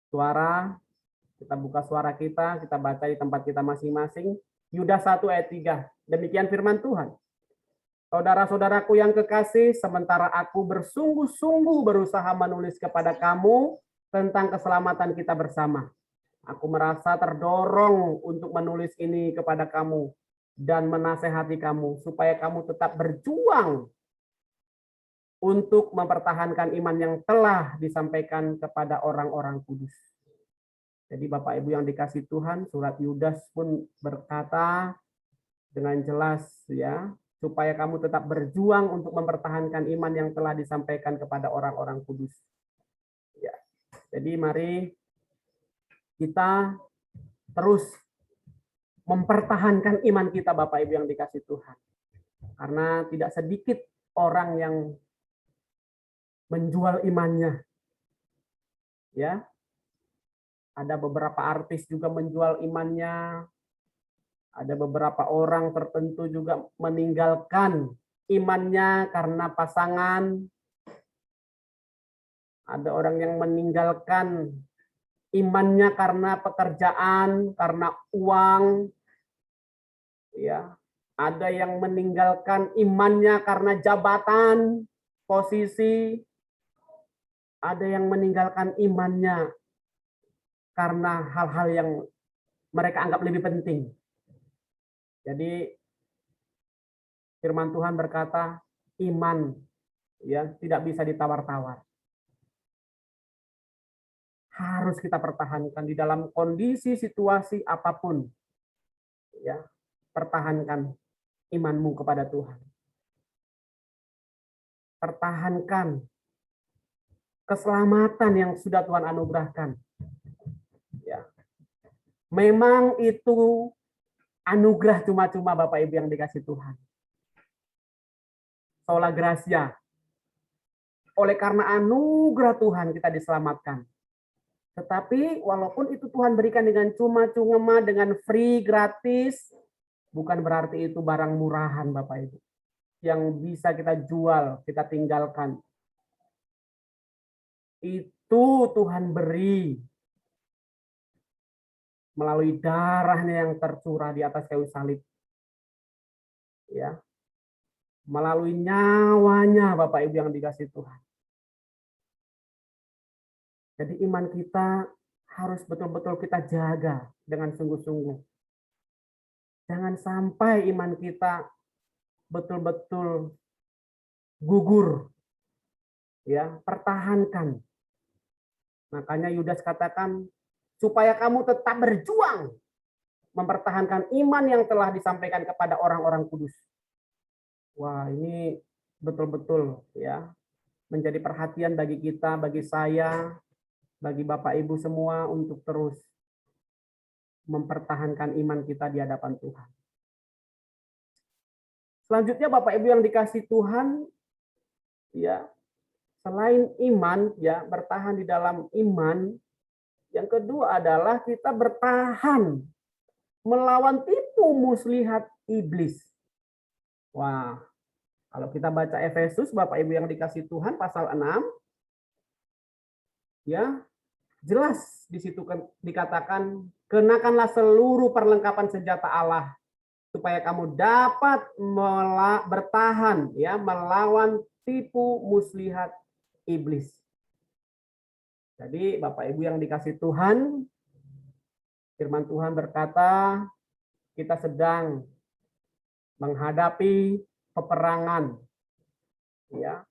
suara. Kita buka suara kita baca di tempat kita masing-masing. Yudas 1 ayat 3. Demikian firman Tuhan. Saudara-saudaraku yang kekasih, sementara aku bersungguh-sungguh berusaha menulis kepada kamu tentang keselamatan kita bersama. Aku merasa terdorong untuk menulis ini kepada kamu dan menasehati kamu supaya kamu tetap berjuang untuk mempertahankan iman yang telah disampaikan kepada orang-orang kudus. Jadi Bapak Ibu yang dikasih Tuhan, surat Yudas pun berkata dengan jelas ya, supaya kamu tetap berjuang untuk mempertahankan iman yang telah disampaikan kepada orang-orang kudus. Ya. Jadi mari kita terus mempertahankan iman kita Bapak Ibu yang dikasih Tuhan. Karena tidak sedikit orang yang menjual imannya. Ya. Ada beberapa artis juga menjual imannya. Ada beberapa orang tertentu juga meninggalkan imannya karena pasangan. Ada orang yang meninggalkan imannya karena pekerjaan, karena uang. Ya, ada yang meninggalkan imannya karena jabatan, posisi. Ada yang meninggalkan imannya karena hal-hal yang mereka anggap lebih penting. Jadi firman Tuhan berkata, iman ya tidak bisa ditawar-tawar. Harus kita pertahankan di dalam kondisi situasi apapun. Ya, pertahankan imanmu kepada Tuhan. Pertahankan keselamatan yang sudah Tuhan anugerahkan. Ya. Memang itu anugerah cuma-cuma Bapak Ibu yang dikasih Tuhan. Sola gracia. Oleh karena anugerah Tuhan kita diselamatkan. Tetapi walaupun itu Tuhan berikan dengan cuma-cuma, dengan free, gratis, bukan berarti itu barang murahan Bapak Ibu. Yang bisa kita jual, kita tinggalkan. Itu Tuhan beri melalui darahnya yang tercurah di atas kayu salib. Ya. Melalui nyawanya Bapak Ibu yang dikasih Tuhan. Jadi iman kita harus betul-betul kita jaga dengan sungguh-sungguh. Jangan sampai iman kita betul-betul gugur. Ya, pertahankan. Makanya Yudas katakan, supaya kamu tetap berjuang mempertahankan iman yang telah disampaikan kepada orang-orang kudus. Wah, ini betul-betul ya menjadi perhatian bagi kita, bagi saya, bagi Bapak Ibu semua untuk terus mempertahankan iman kita di hadapan Tuhan. Selanjutnya Bapak Ibu yang dikasih Tuhan, ya selain iman, ya bertahan di dalam iman, Yang kedua adalah kita bertahan melawan tipu muslihat iblis. Wah, kalau kita baca Efesus, Bapak Ibu yang dikasih Tuhan, pasal 6, ya, jelas di situ dikatakan, kenakanlah seluruh perlengkapan senjata Allah supaya kamu dapat bertahan, ya, melawan tipu muslihat iblis. Jadi Bapak Ibu yang dikasih Tuhan, firman Tuhan berkata, kita sedang menghadapi peperangan, ya.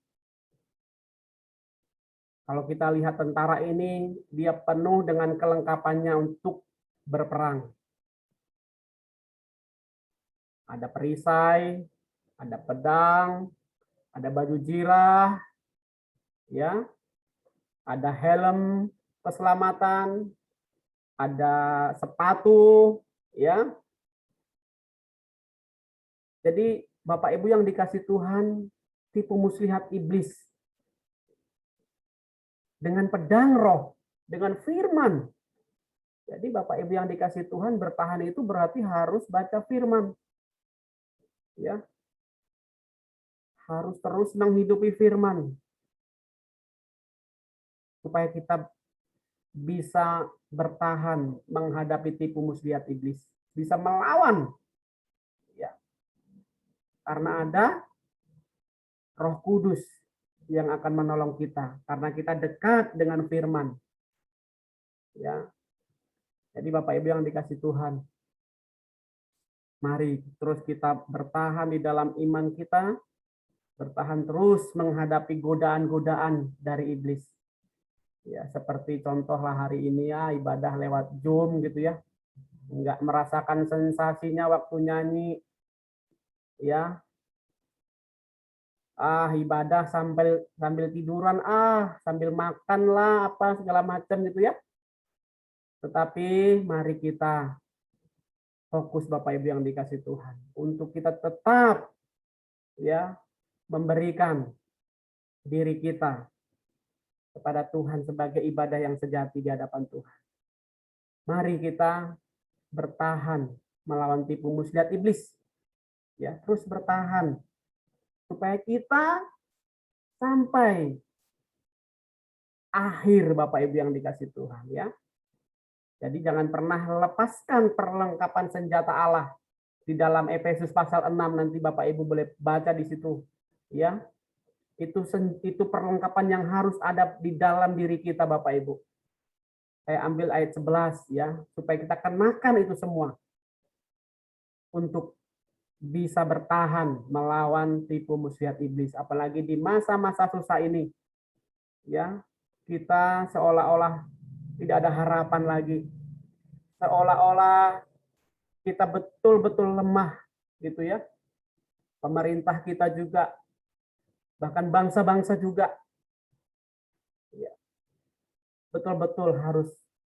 Kalau kita lihat tentara ini, dia penuh dengan kelengkapannya untuk berperang. Ada perisai, ada pedang, ada baju jirah, ya, ada helm keselamatan, ada sepatu, ya. Jadi Bapak Ibu yang dikasih Tuhan, tipu muslihat iblis dengan pedang roh, dengan firman. Jadi Bapak Ibu yang dikasih Tuhan, bertahan itu berarti harus baca firman. Ya. Harus terus menghidupi firman. Supaya kita bisa bertahan menghadapi tipu muslihat iblis. Bisa melawan. Ya. Karena ada Roh Kudus yang akan menolong kita. Karena kita dekat dengan firman. Ya. Jadi Bapak Ibu yang dikasih Tuhan, mari terus kita bertahan di dalam iman kita, bertahan terus menghadapi godaan-godaan dari iblis. Ya, seperti contohlah hari ini ya, ibadah lewat Zoom gitu ya. Enggak merasakan sensasinya waktu nyanyi. Ya. Ibadah sambil tiduran, sambil makan lah apa segala macam gitu ya. Tetapi mari kita fokus Bapak Ibu yang dikasih Tuhan untuk kita tetap ya memberikan diri kita kepada Tuhan sebagai ibadah yang sejati di hadapan Tuhan. Mari kita bertahan melawan tipu muslihat iblis. Ya, terus bertahan supaya kita sampai akhir Bapak Ibu yang dikasih Tuhan ya. Jadi jangan pernah lepaskan perlengkapan senjata Allah. Di dalam Efesus pasal 6 nanti Bapak Ibu boleh baca di situ ya. Itu perlengkapan yang harus ada di dalam diri kita Bapak Ibu. Saya ambil ayat 11 ya, supaya kita kenakan itu semua untuk bisa bertahan melawan tipu muslihat iblis, apalagi di masa-masa susah ini. Ya, kita seolah-olah tidak ada harapan lagi. Seolah-olah kita betul-betul lemah gitu ya. Pemerintah kita juga, bahkan bangsa-bangsa juga ya, betul-betul harus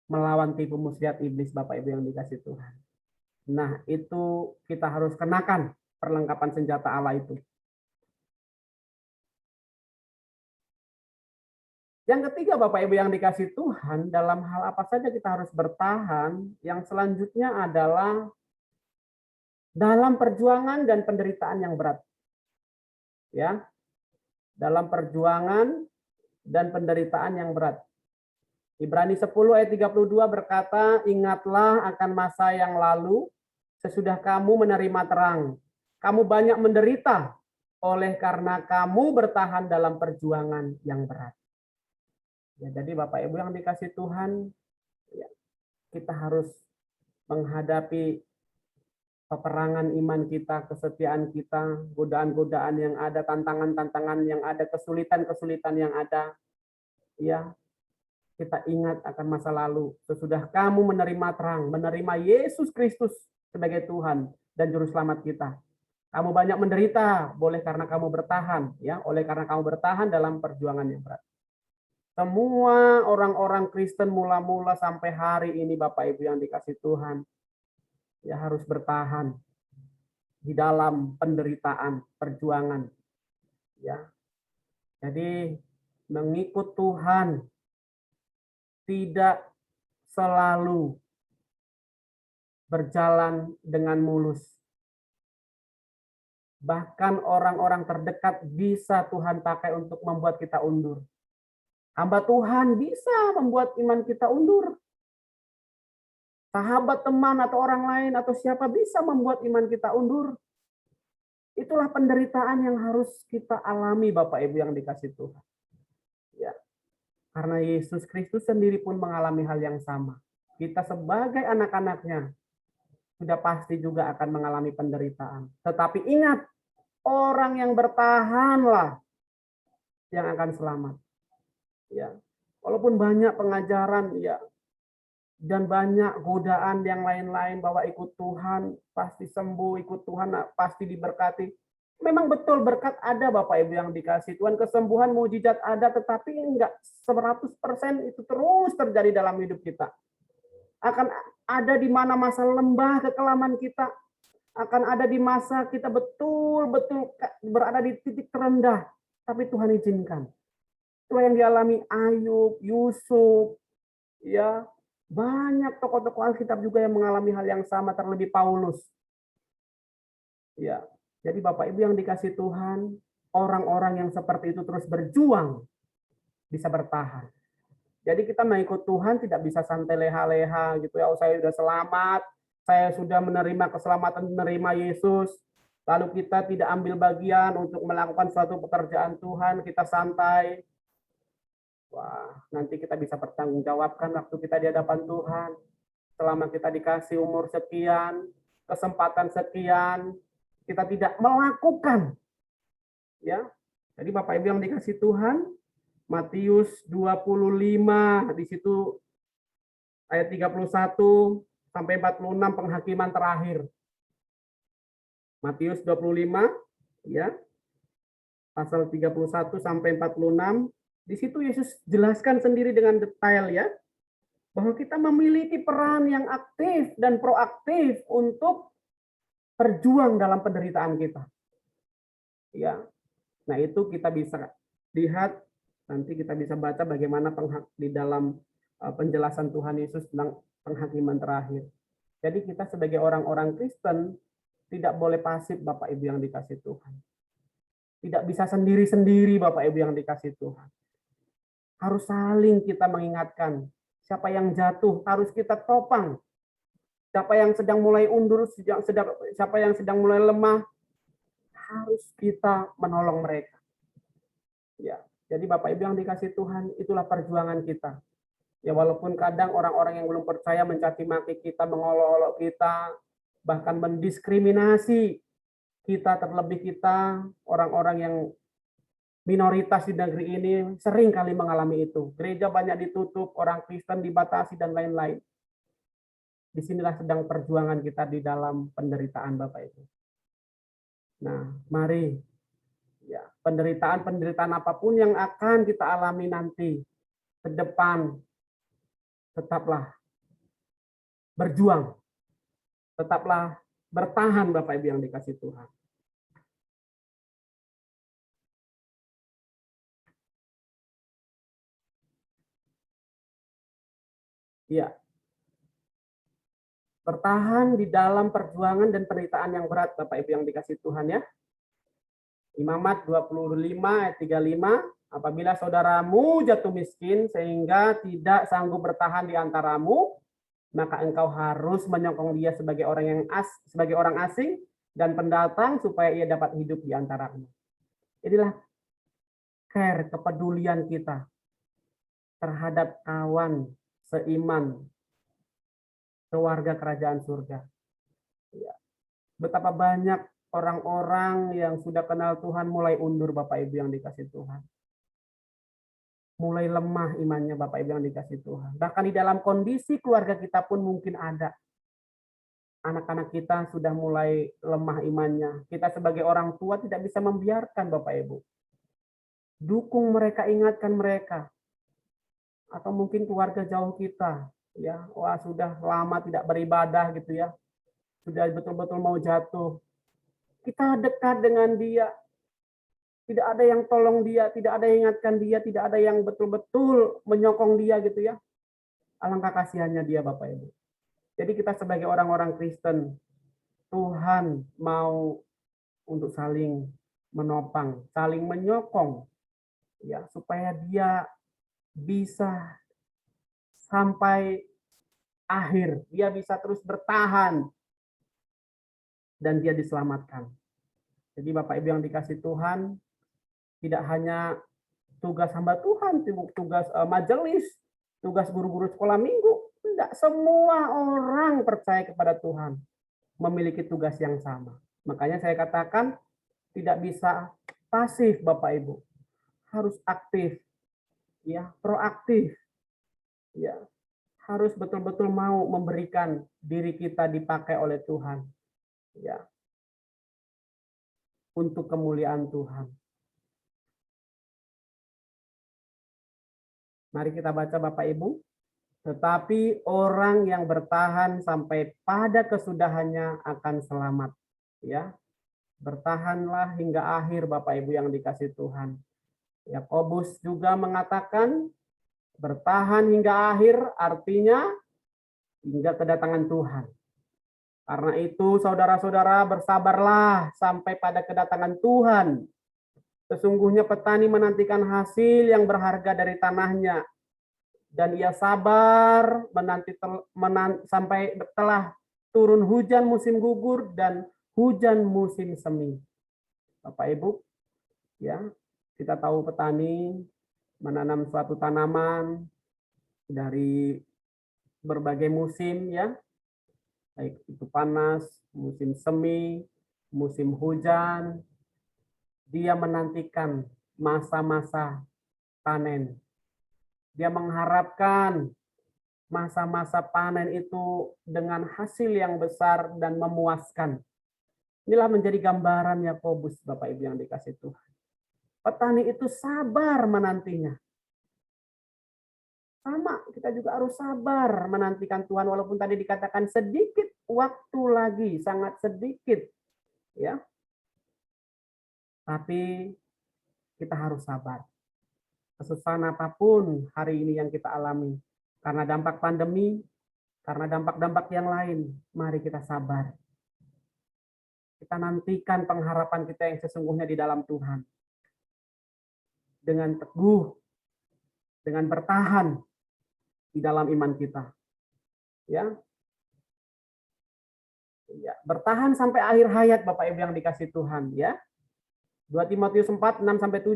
melawan tipu muslihat iblis Bapak Ibu yang dikasih Tuhan. Nah, itu kita harus kenakan perlengkapan senjata Allah itu. Yang ketiga, Bapak Ibu yang dikasih Tuhan, dalam hal apa saja kita harus bertahan, yang selanjutnya adalah dalam perjuangan dan penderitaan yang berat. Ya. Dalam perjuangan dan penderitaan yang berat. Ibrani 10 ayat 32 berkata, ingatlah akan masa yang lalu, sesudah kamu menerima terang. Kamu banyak menderita oleh karena kamu bertahan dalam perjuangan yang berat. Ya, jadi Bapak Ibu yang dikasih Tuhan, ya, kita harus menghadapi peperangan iman kita, kesetiaan kita, godaan-godaan yang ada, tantangan-tantangan yang ada, kesulitan-kesulitan yang ada. Ya, kita ingat akan masa lalu. Sesudah kamu menerima terang, menerima Yesus Kristus sebagai Tuhan dan Juru Selamat kita. Kamu banyak menderita, boleh karena kamu bertahan, ya, oleh karena kamu bertahan dalam perjuangan yang berat. Semua orang-orang Kristen mula-mula sampai hari ini, Bapak Ibu yang dikasih Tuhan, ya harus bertahan di dalam penderitaan, perjuangan, ya. Jadi mengikut Tuhan tidak selalu berjalan dengan mulus. Bahkan orang-orang terdekat bisa Tuhan pakai untuk membuat kita undur. Hamba Tuhan bisa membuat iman kita undur. Sahabat, teman, atau orang lain, atau siapa bisa membuat iman kita undur. Itulah penderitaan yang harus kita alami, Bapak Ibu yang dikasih Tuhan. Ya. Karena Yesus Kristus sendiri pun mengalami hal yang sama. Kita sebagai anak-anaknya sudah pasti juga akan mengalami penderitaan. Tetapi ingat, orang yang bertahanlah yang akan selamat. Ya. Walaupun banyak pengajaran ya dan banyak godaan yang lain-lain bahwa ikut Tuhan pasti sembuh, ikut Tuhan pasti diberkati. Memang betul berkat ada Bapak Ibu yang dikasih Tuhan, kesembuhan mujizat ada, tetapi enggak 100% itu terus terjadi dalam hidup kita. Akan ada di mana masa lembah kekelaman kita, akan ada di masa kita betul-betul berada di titik terendah, tapi Tuhan izinkan. Itulah yang dialami Ayub, Yusuf, ya, banyak tokoh-tokoh Alkitab juga yang mengalami hal yang sama, terlebih Paulus. Ya, jadi Bapak Ibu yang dikasih Tuhan, orang-orang yang seperti itu terus berjuang bisa bertahan. Jadi kita mengikut Tuhan tidak bisa santai leha-leha gitu ya. Oh, saya sudah selamat, saya sudah menerima keselamatan, menerima Yesus, lalu kita tidak ambil bagian untuk melakukan suatu pekerjaan Tuhan, kita santai. Wah, nanti kita bisa pertanggungjawabkan waktu kita di hadapan Tuhan. Selama kita dikasih umur sekian, kesempatan sekian, kita tidak melakukan. Ya. Jadi Bapak Ibu yang dikasih Tuhan, Matius 25 di situ ayat 31 sampai 46 penghakiman terakhir. Matius 25 ya. Pasal 31 sampai 46. Di situ Yesus jelaskan sendiri dengan detail ya, bahwa kita memiliki peran yang aktif dan proaktif untuk berjuang dalam penderitaan kita. Ya. Nah, itu kita bisa lihat, nanti kita bisa baca bagaimana di dalam penjelasan Tuhan Yesus tentang penghakiman terakhir. Jadi kita sebagai orang-orang Kristen tidak boleh pasif Bapak Ibu yang dikasih Tuhan. Tidak bisa sendiri-sendiri Bapak Ibu yang dikasih Tuhan. Harus saling kita mengingatkan. Siapa yang jatuh harus kita topang. Siapa yang sedang mulai undur, siapa yang sedang mulai lemah, harus kita menolong mereka. Ya, jadi Bapak Ibu yang dikasih Tuhan, itulah perjuangan kita. Ya, walaupun kadang orang-orang yang belum percaya mencaci maki kita, mengolok-olok kita, bahkan mendiskriminasi kita, terlebih kita orang-orang yang minoritas di negeri ini sering kali mengalami itu. Gereja banyak ditutup, orang Kristen dibatasi, dan lain-lain. Disinilah sedang perjuangan kita di dalam penderitaan Bapak Ibu. Nah, mari ya, penderitaan apapun yang akan kita alami nanti ke depan, tetaplah berjuang. Tetaplah bertahan Bapak Ibu yang dikasih Tuhan. Ya. Bertahan di dalam perjuangan dan penderitaan yang berat Bapak Ibu yang dikasih Tuhan ya. Imamat 25 ayat 35, apabila saudaramu jatuh miskin sehingga tidak sanggup bertahan di antaramu, maka engkau harus menyokong dia sebagai orang asing dan pendatang supaya ia dapat hidup di antaramu. Inilah care, kepedulian kita terhadap kawan seiman, keluarga kerajaan surga. Ya. Betapa banyak orang-orang yang sudah kenal Tuhan mulai undur Bapak Ibu yang dikasih Tuhan. Mulai lemah imannya Bapak Ibu yang dikasih Tuhan. Bahkan di dalam kondisi keluarga kita pun mungkin ada. Anak-anak kita sudah mulai lemah imannya. Kita sebagai orang tua tidak bisa membiarkan Bapak Ibu. Dukung mereka, ingatkan mereka. Atau mungkin keluarga jauh kita, ya, wah sudah lama tidak beribadah gitu ya, sudah betul-betul mau jatuh. Kita dekat dengan dia, tidak ada yang tolong dia, tidak ada yang ingatkan dia, tidak ada yang betul-betul menyokong dia gitu ya. Alangkah kasihannya dia, Bapak Ibu. Jadi kita sebagai orang-orang Kristen, Tuhan mau untuk saling menopang, saling menyokong, ya, supaya dia bisa sampai akhir, dia bisa terus bertahan, dan dia diselamatkan. Jadi Bapak Ibu yang dikasih Tuhan, tidak hanya tugas hamba Tuhan, tugas majelis, tugas guru-guru sekolah minggu, tidak, semua orang percaya kepada Tuhan memiliki tugas yang sama. Makanya saya katakan tidak bisa pasif, Bapak Ibu, harus aktif, ya, proaktif, ya, harus betul-betul mau memberikan diri kita dipakai oleh Tuhan, ya, untuk kemuliaan Tuhan. Mari kita baca, Bapak Ibu. Tetapi orang yang bertahan sampai pada kesudahannya akan selamat. Ya, bertahanlah hingga akhir, Bapak Ibu yang dikasih Tuhan. Yakobus juga mengatakan bertahan hingga akhir artinya hingga kedatangan Tuhan. Karena itu saudara-saudara bersabarlah sampai pada kedatangan Tuhan. Sesungguhnya petani menantikan hasil yang berharga dari tanahnya, dan ia sabar menanti sampai telah turun hujan musim gugur dan hujan musim semi. Bapak Ibu, ya, kita tahu petani menanam suatu tanaman dari berbagai musim, ya, baik itu panas, musim semi, musim hujan. Dia menantikan masa-masa panen. Dia mengharapkan masa-masa panen itu dengan hasil yang besar dan memuaskan. Inilah menjadi gambaran Yakobus, Bapak Ibu yang dikasih Tuhan. Petani itu sabar menantinya. Sama, kita juga harus sabar menantikan Tuhan, walaupun tadi dikatakan sedikit waktu lagi, sangat sedikit, ya. Tapi kita harus sabar. Kesusahan apapun hari ini yang kita alami, karena dampak pandemi, karena dampak-dampak yang lain, mari kita sabar. Kita nantikan pengharapan kita yang sesungguhnya di dalam Tuhan. Dengan teguh, dengan bertahan di dalam iman kita. Ya. Ya, bertahan sampai akhir hayat, Bapak Ibu yang dikasih Tuhan, ya. 2 Timotius 4, 6-7,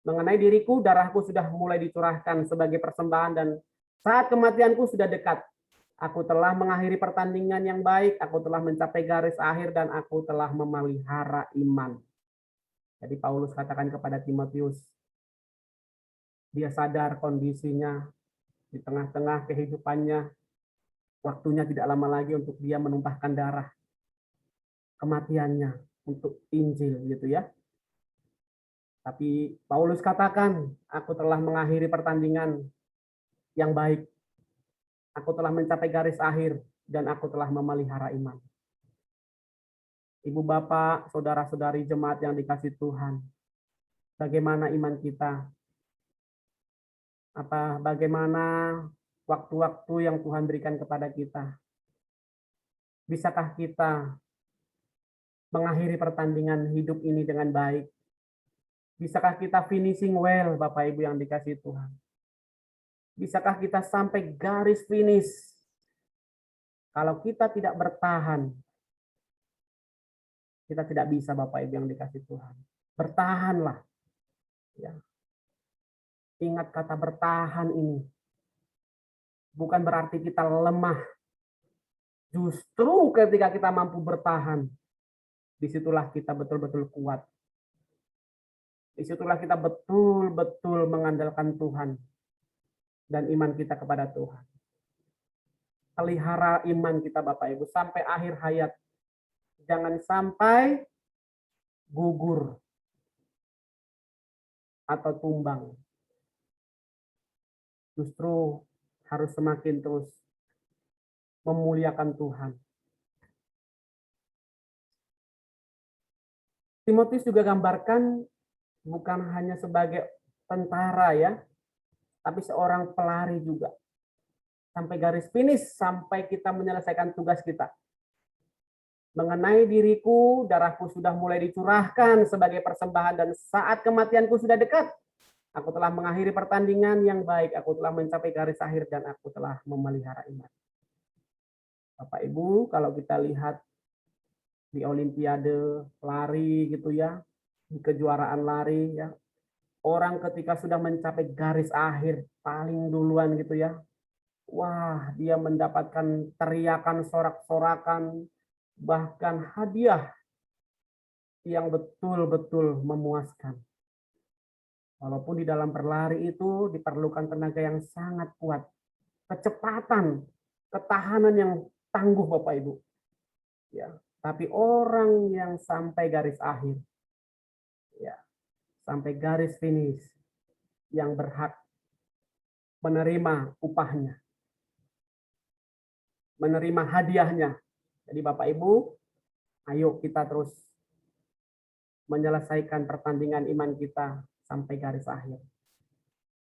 mengenai diriku, darahku sudah mulai dicurahkan sebagai persembahan dan saat kematianku sudah dekat. Aku telah mengakhiri pertandingan yang baik, aku telah mencapai garis akhir, dan aku telah memelihara iman. Jadi Paulus katakan kepada Timotius, dia sadar kondisinya di tengah-tengah kehidupannya, waktunya tidak lama lagi untuk dia menumpahkan darah kematiannya untuk Injil, gitu ya. Tapi Paulus katakan, aku telah mengakhiri pertandingan yang baik. Aku telah mencapai garis akhir dan aku telah memelihara iman. Ibu bapak, saudara-saudari jemaat yang dikasih Tuhan, bagaimana iman kita? Bagaimana waktu-waktu yang Tuhan berikan kepada kita? Bisakah kita mengakhiri pertandingan hidup ini dengan baik? Bisakah kita finishing well, Bapak Ibu yang dikasih Tuhan? Bisakah kita sampai garis finish? Kalau kita tidak bertahan, kita tidak bisa, Bapak Ibu yang dikasih Tuhan. Bertahanlah. Ya. Ingat kata bertahan ini. Bukan berarti kita lemah. Justru ketika kita mampu bertahan, disitulah kita betul-betul kuat. Disitulah kita betul-betul mengandalkan Tuhan dan iman kita kepada Tuhan. Pelihara iman kita, Bapak Ibu, sampai akhir hayat. Jangan sampai gugur atau tumbang. Justru harus semakin terus memuliakan Tuhan. Timotius juga gambarkan bukan hanya sebagai tentara, ya, tapi seorang pelari juga. sampai garis finish, sampai kita menyelesaikan tugas kita. Mengenai diriku, darahku sudah mulai dicurahkan sebagai persembahan dan saat kematianku sudah dekat. Aku telah mengakhiri pertandingan yang baik, aku telah mencapai garis akhir dan aku telah memelihara iman. Bapak Ibu, kalau kita lihat di olimpiade lari gitu ya, di kejuaraan lari ya, orang ketika sudah mencapai garis akhir paling duluan gitu ya, wah, dia mendapatkan teriakan, sorak-sorakan, bahkan hadiah yang betul-betul memuaskan. Walaupun di dalam berlari itu diperlukan tenaga yang sangat kuat, kecepatan, ketahanan yang tangguh Bapak Ibu. Ya, tapi orang yang sampai garis akhir, ya, sampai garis finish, yang berhak menerima upahnya, menerima hadiahnya. Jadi Bapak Ibu, ayo kita terus menyelesaikan pertandingan iman kita sampai garis akhir.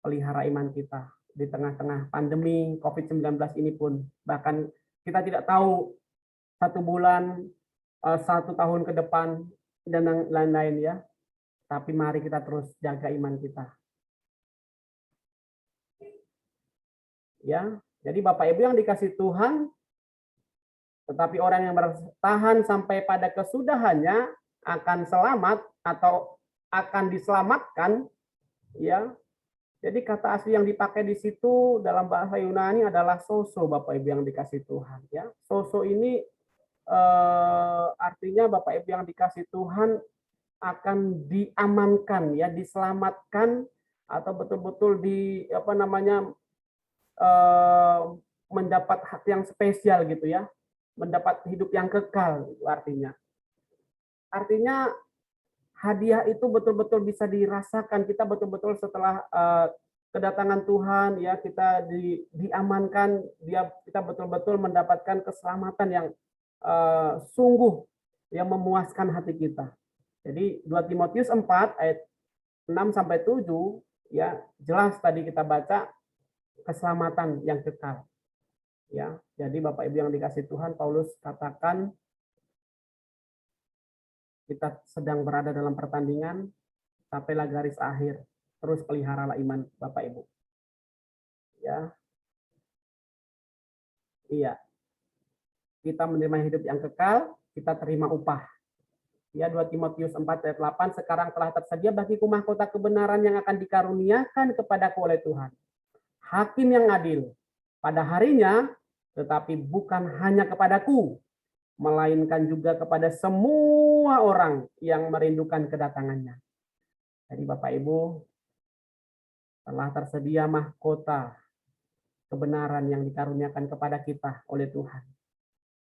Pelihara iman kita di tengah-tengah pandemi COVID-19 ini pun, bahkan kita tidak tahu 1 bulan, 1 tahun ke depan, dan lain-lain ya. Tapi mari kita terus jaga iman kita. Ya, jadi Bapak Ibu yang dikasih Tuhan, tetapi orang yang bertahan sampai pada kesudahannya akan selamat atau akan diselamatkan, ya. Jadi kata asli yang dipakai di situ dalam bahasa Yunani adalah soso, Bapak Ibu yang dikasih Tuhan, ya. Soso ini artinya Bapak Ibu yang dikasih Tuhan akan diamankan, ya, diselamatkan atau betul-betul mendapat hak yang spesial gitu ya, mendapat hidup yang kekal itu artinya. Artinya hadiah itu betul-betul bisa dirasakan, kita betul-betul setelah kedatangan Tuhan ya, kita diamankan, kita betul-betul mendapatkan keselamatan yang sungguh yang memuaskan hati kita. Jadi 2 Timotius 4 ayat 6 sampai 7 ya, jelas tadi kita baca keselamatan yang kekal. Ya, jadi Bapak Ibu yang dikasih Tuhan, Paulus katakan kita sedang berada dalam pertandingan, sampailah garis akhir, terus peliharalah iman Bapak Ibu. Ya. Iya. Kita menerima hidup yang kekal, kita terima upah. Ya, 2 Timotius 4 ayat 8, sekarang telah tersedia bagiku mahkota kebenaran yang akan dikaruniakan kepadaku oleh Tuhan. Hakim yang adil pada harinya, tetapi bukan hanya kepadaku, melainkan juga kepada semua orang yang merindukan kedatangannya. Jadi Bapak Ibu, telah tersedia mahkota kebenaran yang dikaruniakan kepada kita oleh Tuhan.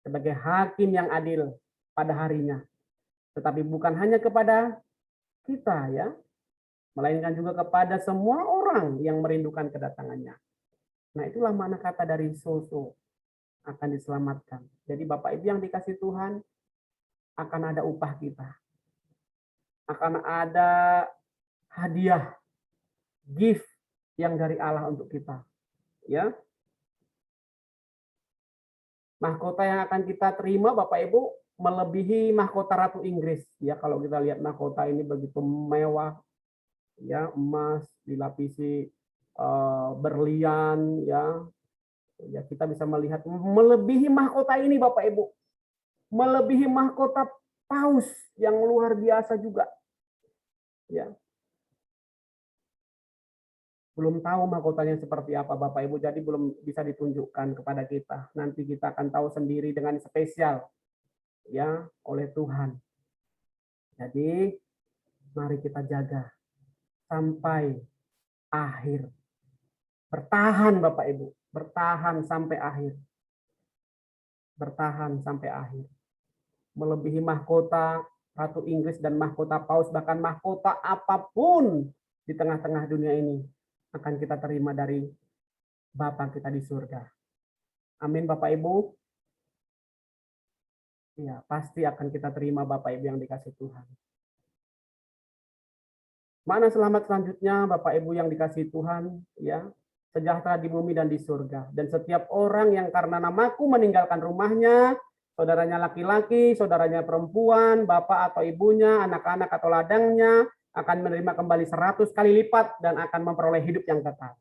Sebagai hakim yang adil pada harinya. Tetapi bukan hanya kepada kita ya, melainkan juga kepada semua orang yang merindukan kedatangannya. Nah, itulah makna kata dari soso, akan diselamatkan. Jadi Bapak Ibu yang dikasih Tuhan, akan ada upah kita. Akan ada hadiah, gift yang dari Allah untuk kita. Ya. Mahkota yang akan kita terima Bapak Ibu melebihi mahkota Ratu Inggris. Ya, kalau kita lihat mahkota ini begitu mewah, ya, emas dilapisi berlian, ya. Ya, kita bisa melihat melebihi mahkota ini Bapak Ibu. Melebihi mahkota paus yang luar biasa juga. Ya. Belum tahu mahkotanya seperti apa Bapak Ibu, jadi belum bisa ditunjukkan kepada kita. Nanti kita akan tahu sendiri dengan spesial ya oleh Tuhan. Jadi mari kita jaga sampai akhir. Bertahan Bapak Ibu, bertahan sampai akhir. Bertahan sampai akhir. Melebihi mahkota Ratu Inggris dan mahkota paus, bahkan mahkota apapun di tengah-tengah dunia ini akan kita terima dari Bapa kita di surga. Amin Bapak Ibu. Ya, pasti akan kita terima Bapak Ibu yang dikasih Tuhan. Mana selamat selanjutnya Bapak Ibu yang dikasih Tuhan, ya. sejahtera di bumi dan di surga. Dan setiap orang yang karena namaku meninggalkan rumahnya, saudaranya laki-laki, saudaranya perempuan, bapak atau ibunya, anak-anak atau ladangnya, akan menerima kembali 100 kali lipat dan akan memperoleh hidup yang kekal.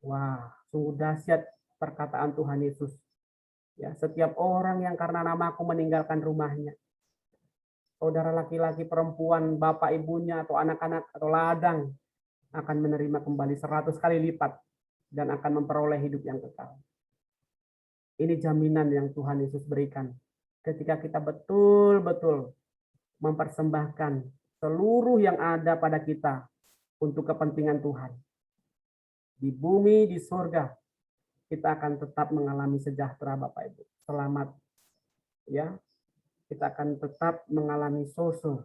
Wah, sungguh dahsyat perkataan Tuhan Yesus. Ya, setiap orang yang karena namaku meninggalkan rumahnya, saudara laki-laki, perempuan, bapak, ibunya, atau anak-anak, atau ladang, akan menerima kembali 100 kali lipat dan akan memperoleh hidup yang kekal. Ini jaminan yang Tuhan Yesus berikan ketika kita betul-betul mempersembahkan seluruh yang ada pada kita untuk kepentingan Tuhan. Di bumi, di surga, kita akan tetap mengalami sejahtera, Bapak Ibu. Selamat. Ya, kita akan tetap mengalami sosok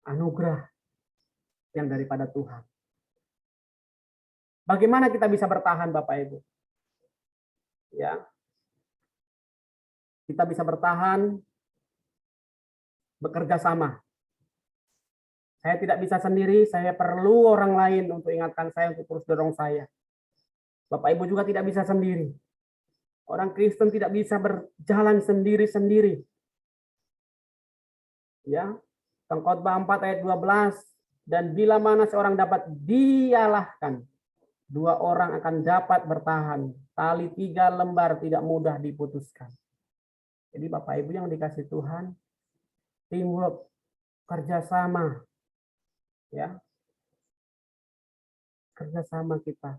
anugerah yang daripada Tuhan. Bagaimana kita bisa bertahan, Bapak Ibu? Ya, kita bisa bertahan bekerja sama. Saya tidak bisa sendiri, saya perlu orang lain untuk ingatkan saya, untuk terus dorong saya. Bapak Ibu juga tidak bisa sendiri. Orang Kristen tidak bisa berjalan sendiri-sendiri. Ya, Pengkhotbah 4 ayat 12, dan bila mana seorang dapat dialahkan, 2 orang akan dapat bertahan. Tali 3 lembar tidak mudah diputuskan. Jadi Bapak Ibu yang dikasih Tuhan, teamwork, kerjasama, ya, kerjasama kita,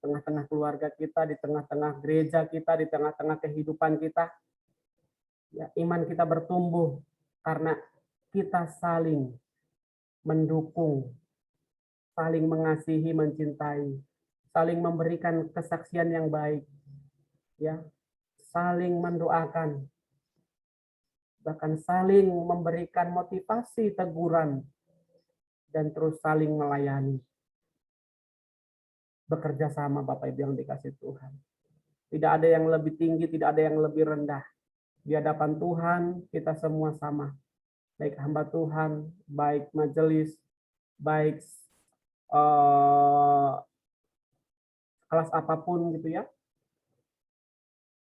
tengah-tengah keluarga kita, di tengah-tengah gereja kita, di tengah-tengah kehidupan kita, ya, iman kita bertumbuh karena kita saling mendukung, saling mengasihi, mencintai, saling memberikan kesaksian yang baik, ya, saling mendoakan, bahkan saling memberikan motivasi, teguran, dan terus saling melayani. Bekerja sama, Bapak Ibu yang dikasih Tuhan. Tidak ada yang lebih tinggi, tidak ada yang lebih rendah. Di hadapan Tuhan, kita semua sama. Baik hamba Tuhan, baik majelis, baik kelas apapun gitu ya.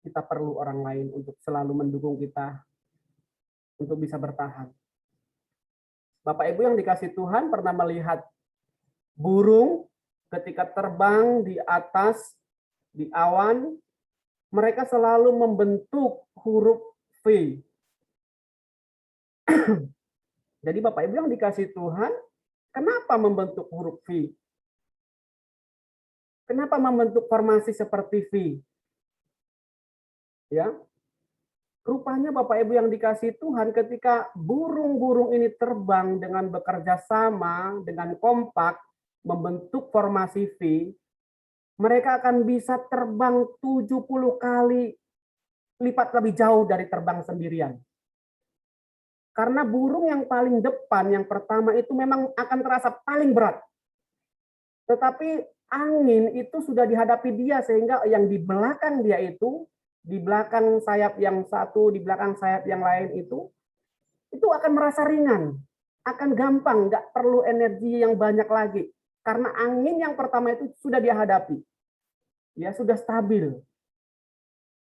Kita perlu orang lain untuk selalu mendukung kita untuk bisa bertahan. Bapak Ibu yang dikasih Tuhan pernah melihat burung ketika terbang di atas, di awan, mereka selalu membentuk huruf V. Jadi Bapak Ibu yang dikasih Tuhan, kenapa membentuk huruf V? Kenapa membentuk formasi seperti V? Ya, rupanya Bapak Ibu yang dikasih Tuhan, ketika burung-burung ini terbang dengan bekerja sama, dengan kompak, membentuk formasi V, mereka akan bisa terbang 70 kali lipat lebih jauh dari terbang sendirian. Karena burung yang paling depan, yang pertama itu memang akan terasa paling berat. Tetapi angin itu sudah dihadapi dia, sehingga yang di belakang dia itu, di belakang sayap yang satu, di belakang sayap yang lain itu akan merasa ringan, akan gampang, nggak perlu energi yang banyak lagi. Karena angin yang pertama itu sudah dihadapi, ya sudah stabil.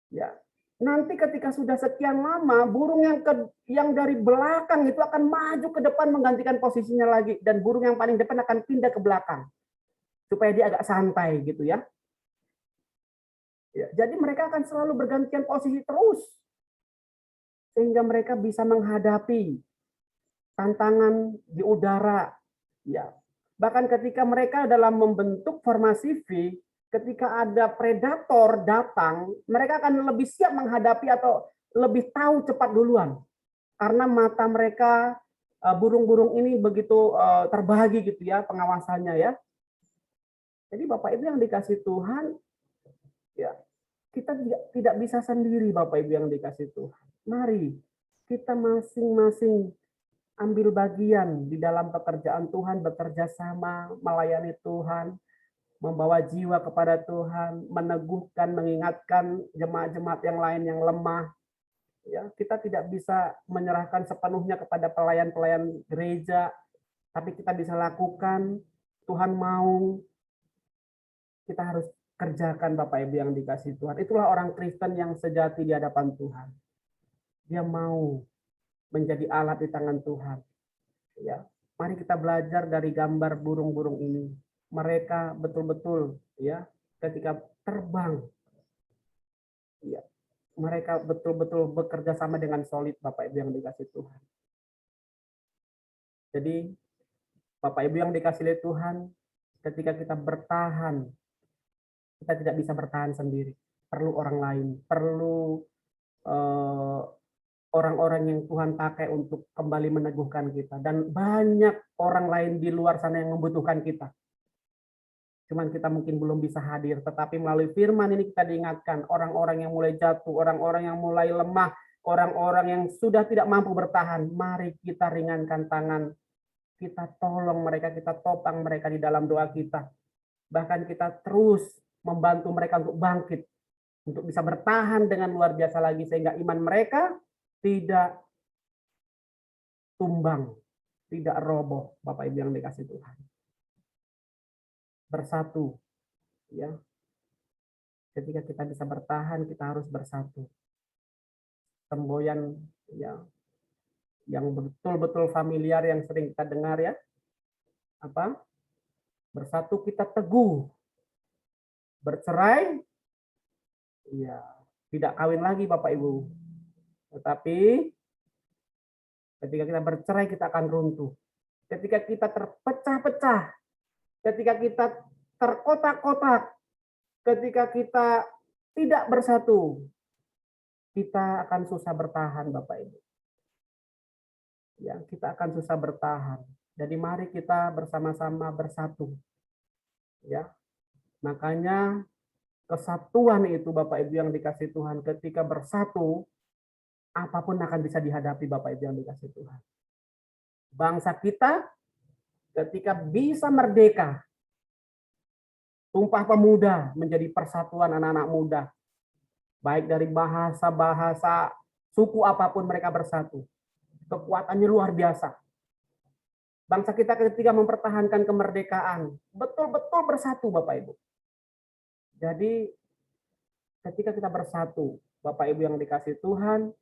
Ya, nanti ketika sudah sekian lama, burung yang dari belakang itu akan maju ke depan menggantikan posisinya lagi, dan burung yang paling depan akan pindah ke belakang supaya dia agak santai gitu ya. Ya, jadi mereka akan selalu bergantian posisi terus, sehingga mereka bisa menghadapi tantangan di udara. Ya, bahkan ketika mereka dalam membentuk formasi V, ketika ada predator datang, mereka akan lebih siap menghadapi atau lebih tahu cepat duluan, karena mata mereka, burung-burung ini begitu terbagi gitu ya pengawasannya ya. Jadi Bapak Ibu yang dikasih Tuhan, ya, kita tidak bisa sendiri, Bapak Ibu yang dikasih Tuhan. Mari kita masing-masing ambil bagian di dalam pekerjaan Tuhan, bekerja sama, melayani Tuhan, membawa jiwa kepada Tuhan, meneguhkan, mengingatkan jemaat-jemaat yang lain yang lemah. Ya, kita tidak bisa menyerahkan sepenuhnya kepada pelayan-pelayan gereja, tapi kita bisa lakukan. Tuhan mau kita harus kerjakan Bapak Ibu yang dikasih Tuhan. Itulah orang Kristen yang sejati di hadapan Tuhan. Dia mau menjadi alat di tangan Tuhan. Ya, mari kita belajar dari gambar burung-burung ini. Mereka betul-betul ya ketika terbang, ya, mereka betul-betul bekerja sama dengan solid Bapak Ibu yang dikasih Tuhan. Jadi Bapak Ibu yang dikasih oleh Tuhan, ketika kita bertahan, kita tidak bisa bertahan sendiri. Perlu orang lain, perlu orang-orang yang Tuhan pakai untuk kembali meneguhkan kita. Dan banyak orang lain di luar sana yang membutuhkan kita. Cuman kita mungkin belum bisa hadir, tetapi melalui firman ini kita diingatkan, orang-orang yang mulai jatuh, orang-orang yang mulai lemah, orang-orang yang sudah tidak mampu bertahan, mari kita ringankan tangan, kita tolong mereka, kita topang mereka di dalam doa kita. Bahkan kita terus membantu mereka untuk bangkit, untuk bisa bertahan dengan luar biasa lagi, sehingga iman mereka tidak tumbang, tidak roboh, Bapak Ibu yang dikasih Tuhan. Bersatu, ya. Ketika kita bisa bertahan, kita harus bersatu. Semboyan ya, yang betul-betul familiar yang sering kita dengar ya. Apa? Bersatu kita teguh. Bercerai, ya tidak kawin lagi Bapak Ibu. Tetapi ketika kita bercerai kita akan runtuh. Ketika kita terpecah-pecah, ketika kita terkotak-kotak, ketika kita tidak bersatu, kita akan susah bertahan Bapak Ibu. Ya, kita akan susah bertahan. Jadi mari kita bersama-sama bersatu. Ya. Makanya kesatuan itu Bapak Ibu yang dikasih Tuhan, ketika bersatu apapun akan bisa dihadapi Bapak Ibu yang dikasih Tuhan. Bangsa kita ketika bisa merdeka, Tumpah Pemuda menjadi persatuan anak-anak muda. Baik dari bahasa-bahasa, suku apapun mereka bersatu. Kekuatannya luar biasa. Bangsa kita ketika mempertahankan kemerdekaan, betul-betul bersatu Bapak Ibu. Jadi ketika kita bersatu, Bapak Ibu yang dikasih Tuhan,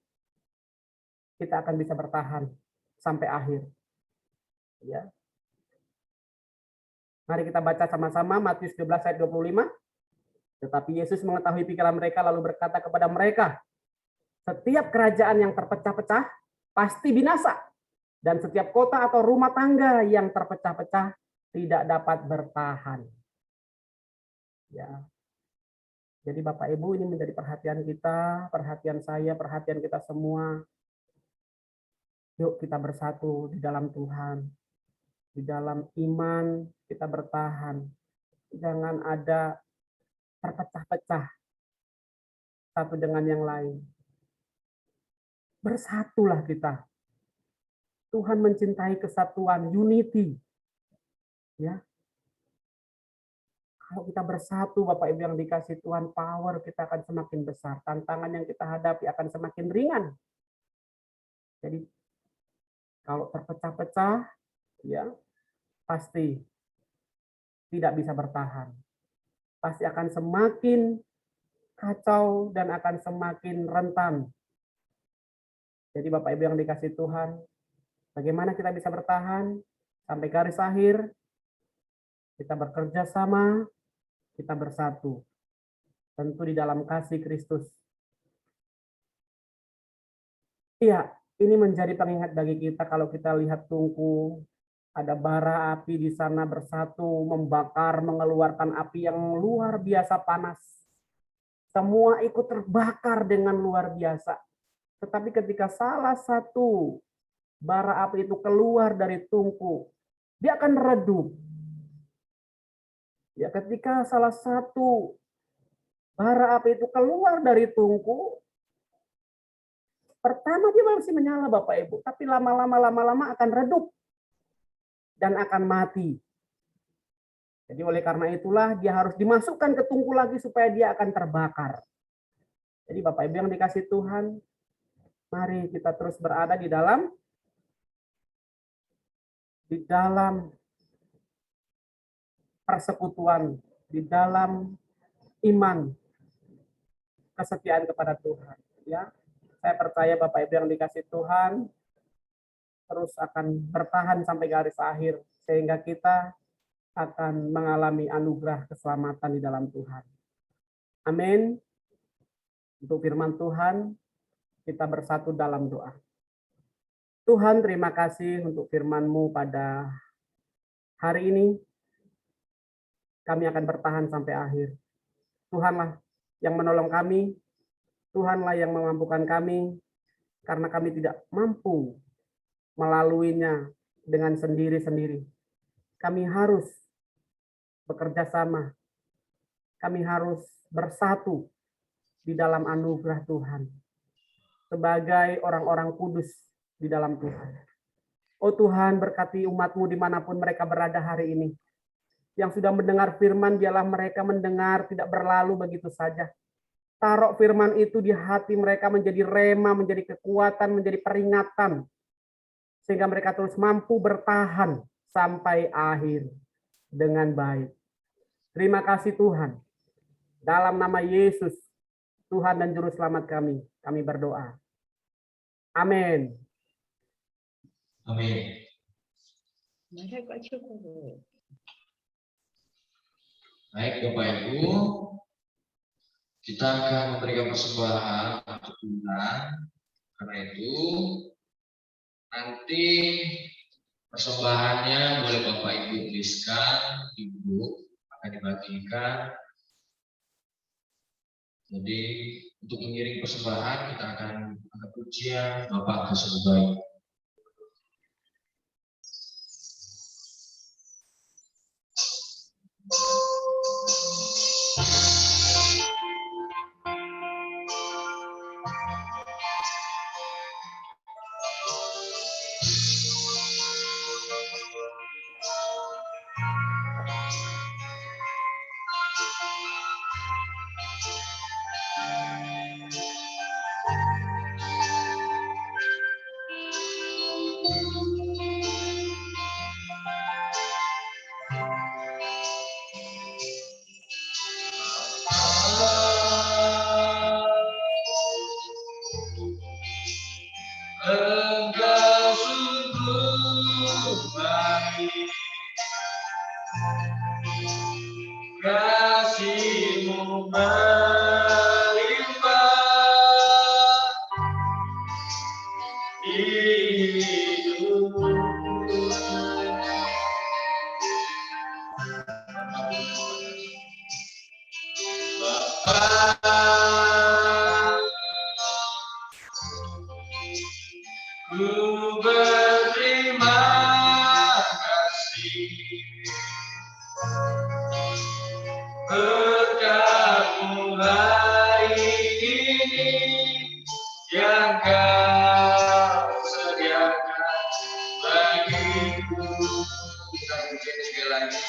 kita akan bisa bertahan sampai akhir. Ya. Mari kita baca sama-sama Matius 12 ayat 25. Tetapi Yesus mengetahui pikiran mereka lalu berkata kepada mereka, setiap kerajaan yang terpecah-pecah pasti binasa, dan setiap kota atau rumah tangga yang terpecah-pecah tidak dapat bertahan. Ya. Jadi Bapak Ibu ini menjadi perhatian kita, perhatian saya, perhatian kita semua. Yuk kita bersatu di dalam Tuhan. Di dalam iman kita bertahan. Jangan ada terpecah-pecah satu dengan yang lain. Bersatulah kita. Tuhan mencintai kesatuan, unity. Ya. Kalau kita bersatu, Bapak Ibu yang dikasih Tuhan, power kita akan semakin besar. Tantangan yang kita hadapi akan semakin ringan. Jadi kalau terpecah-pecah, ya pasti tidak bisa bertahan. Pasti akan semakin kacau dan akan semakin rentan. Jadi Bapak Ibu yang dikasih Tuhan, bagaimana kita bisa bertahan sampai garis akhir? Kita bekerja sama, kita bersatu. Tentu di dalam kasih Kristus. Iya, ini menjadi pengingat bagi kita kalau kita lihat tungku, ada bara api di sana bersatu, membakar, mengeluarkan api yang luar biasa panas. Semua ikut terbakar dengan luar biasa. Tetapi ketika salah satu bara api itu keluar dari tungku, dia akan redup. Ya, ketika salah satu bara api itu keluar dari tungku, pertama dia masih menyala Bapak Ibu, tapi lama-lama akan redup dan akan mati. Jadi oleh karena itulah dia harus dimasukkan ke tungku lagi supaya dia akan terbakar. Jadi Bapak Ibu yang dikasih Tuhan, mari kita terus berada di dalam persekutuan di dalam iman, kesetiaan kepada Tuhan. Ya, saya percaya Bapak Ibu yang dikasih Tuhan terus akan bertahan sampai garis akhir, sehingga kita akan mengalami anugerah keselamatan di dalam Tuhan. Amin. Untuk firman Tuhan, kita bersatu dalam doa. Tuhan, terima kasih untuk firman-Mu pada hari ini. Kami akan bertahan sampai akhir. Tuhanlah yang menolong kami, Tuhanlah yang memampukan kami, karena kami tidak mampu melaluinya dengan sendiri-sendiri. Kami harus bekerja sama, kami harus bersatu di dalam anugerah Tuhan, sebagai orang-orang kudus di dalam Tuhan. Oh Tuhan, berkati umat-Mu dimanapun mereka berada hari ini. Yang sudah mendengar firman, biarlah mereka mendengar tidak berlalu begitu saja. Taruh firman itu di hati mereka menjadi rema, menjadi kekuatan, menjadi peringatan. Sehingga mereka terus mampu bertahan sampai akhir dengan baik. Terima kasih Tuhan. Dalam nama Yesus, Tuhan dan Juru Selamat kami berdoa. Amin. Amin. Baik Bapak Ibu, kita akan memberikan persembahan untuk Tuhan. Karena itu nanti persembahannya boleh Bapak Ibu tuliskan di buku, akan dibagikan. Jadi untuk mengiring persembahan kita akan angkat pujian Bapak Kasih Baik. Engkau sungguh baik, kasih-Mu melimpah di hidupku. Bapa, ku berterima kasih berkat-Mu hari ini yang Kau sediakan bagiku. Kita puji sekali lagi.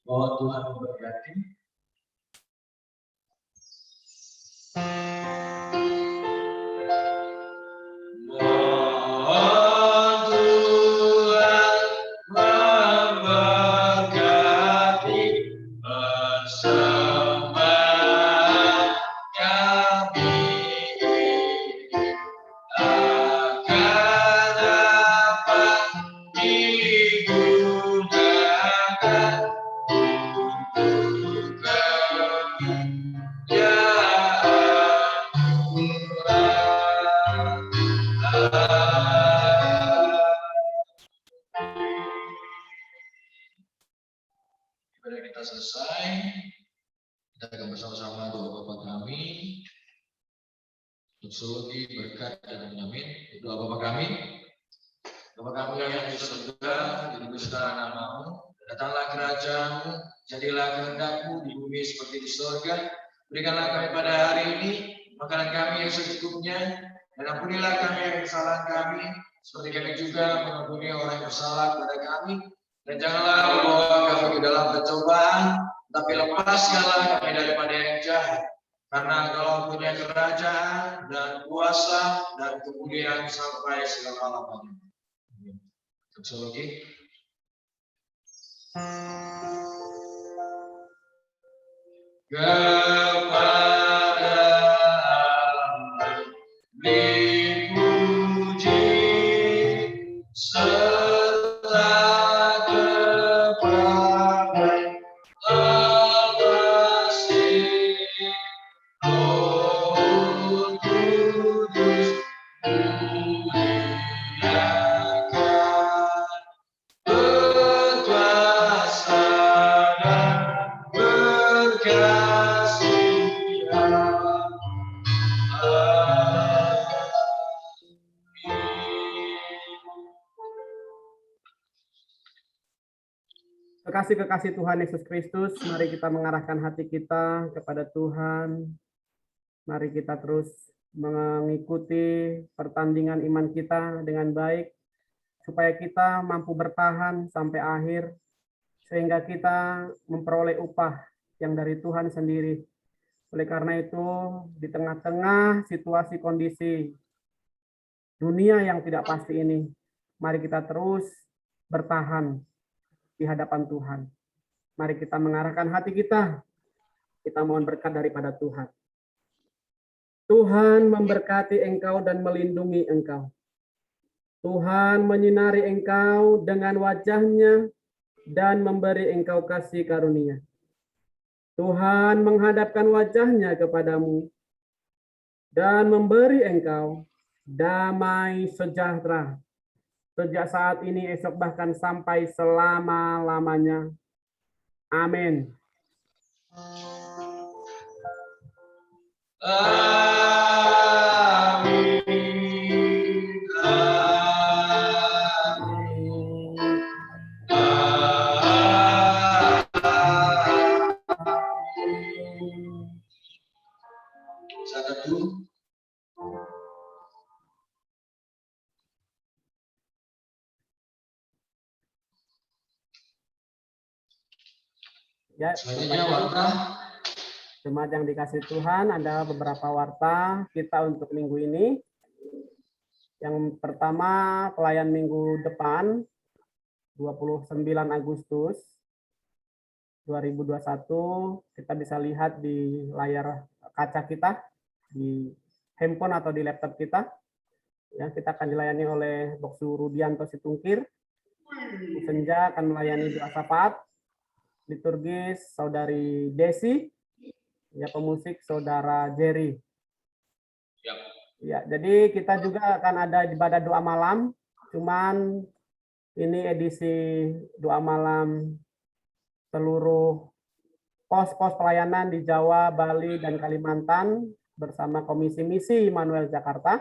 Mohon Tuhan memberkati. Ibadah kita selesai, kita akan bersama-sama doa Bapa kami, doksologi, berkat, dan menyamin. Doa Bapa kami. Bapa kami yang di surga, dikuduskanlah namamu, datanglah kerajaan-Mu, jadilah kehendak-Mu di bumi seperti di surga. Berikanlah kami pada hari ini makanan kami yang secukupnya, dan ampunilah kami yang kesalahan kami, seperti kami juga mengampuni orang yang bersalah kepada kami. Dan janganlah membawa kami ke dalam pencobaan, tapi lepaskanlah kami daripada yang jahat. Karena Engkau punya kerajaan dan kuasa dan kemuliaan sampai selama-lamanya. Doksologi. Kepada Allah dipuji serta kepada Allah Roh Kudus muliakan berkuasa dan berkasihan. Kekasih-kekasih Tuhan Yesus Kristus, mari kita mengarahkan hati kita kepada Tuhan. Mari kita terus mengikuti pertandingan iman kita dengan baik, supaya kita mampu bertahan sampai akhir, sehingga kita memperoleh upah yang dari Tuhan sendiri. Oleh karena itu, di tengah-tengah situasi kondisi dunia yang tidak pasti ini, mari kita terus bertahan di hadapan Tuhan. Mari kita mengarahkan hati kita mohon berkat daripada Tuhan. Tuhan memberkati engkau dan melindungi engkau. Tuhan menyinari engkau dengan wajah-Nya dan memberi engkau kasih karunia. Tuhan menghadapkan wajahnya kepadamu dan memberi engkau damai sejahtera sejak saat ini, esok, bahkan sampai selama-lamanya. Amin. Ya, jemaat yang dikasih Tuhan, ada beberapa warta kita untuk minggu ini. Yang pertama, pelayan minggu depan, 29 Agustus 2021, kita bisa lihat di layar kaca kita, di handphone atau di laptop kita. Ya, kita akan dilayani oleh Boksu Rudianto Situngkir. Senja akan melayani doa syafaat. Liturgis Saudari Desi, ya, pemusik Saudara Jerry. Ya, jadi kita juga akan ada ibadah doa malam, cuman ini edisi doa malam seluruh pos-pos pelayanan di Jawa, Bali, dan Kalimantan bersama Komisi Misi Immanuel Jakarta.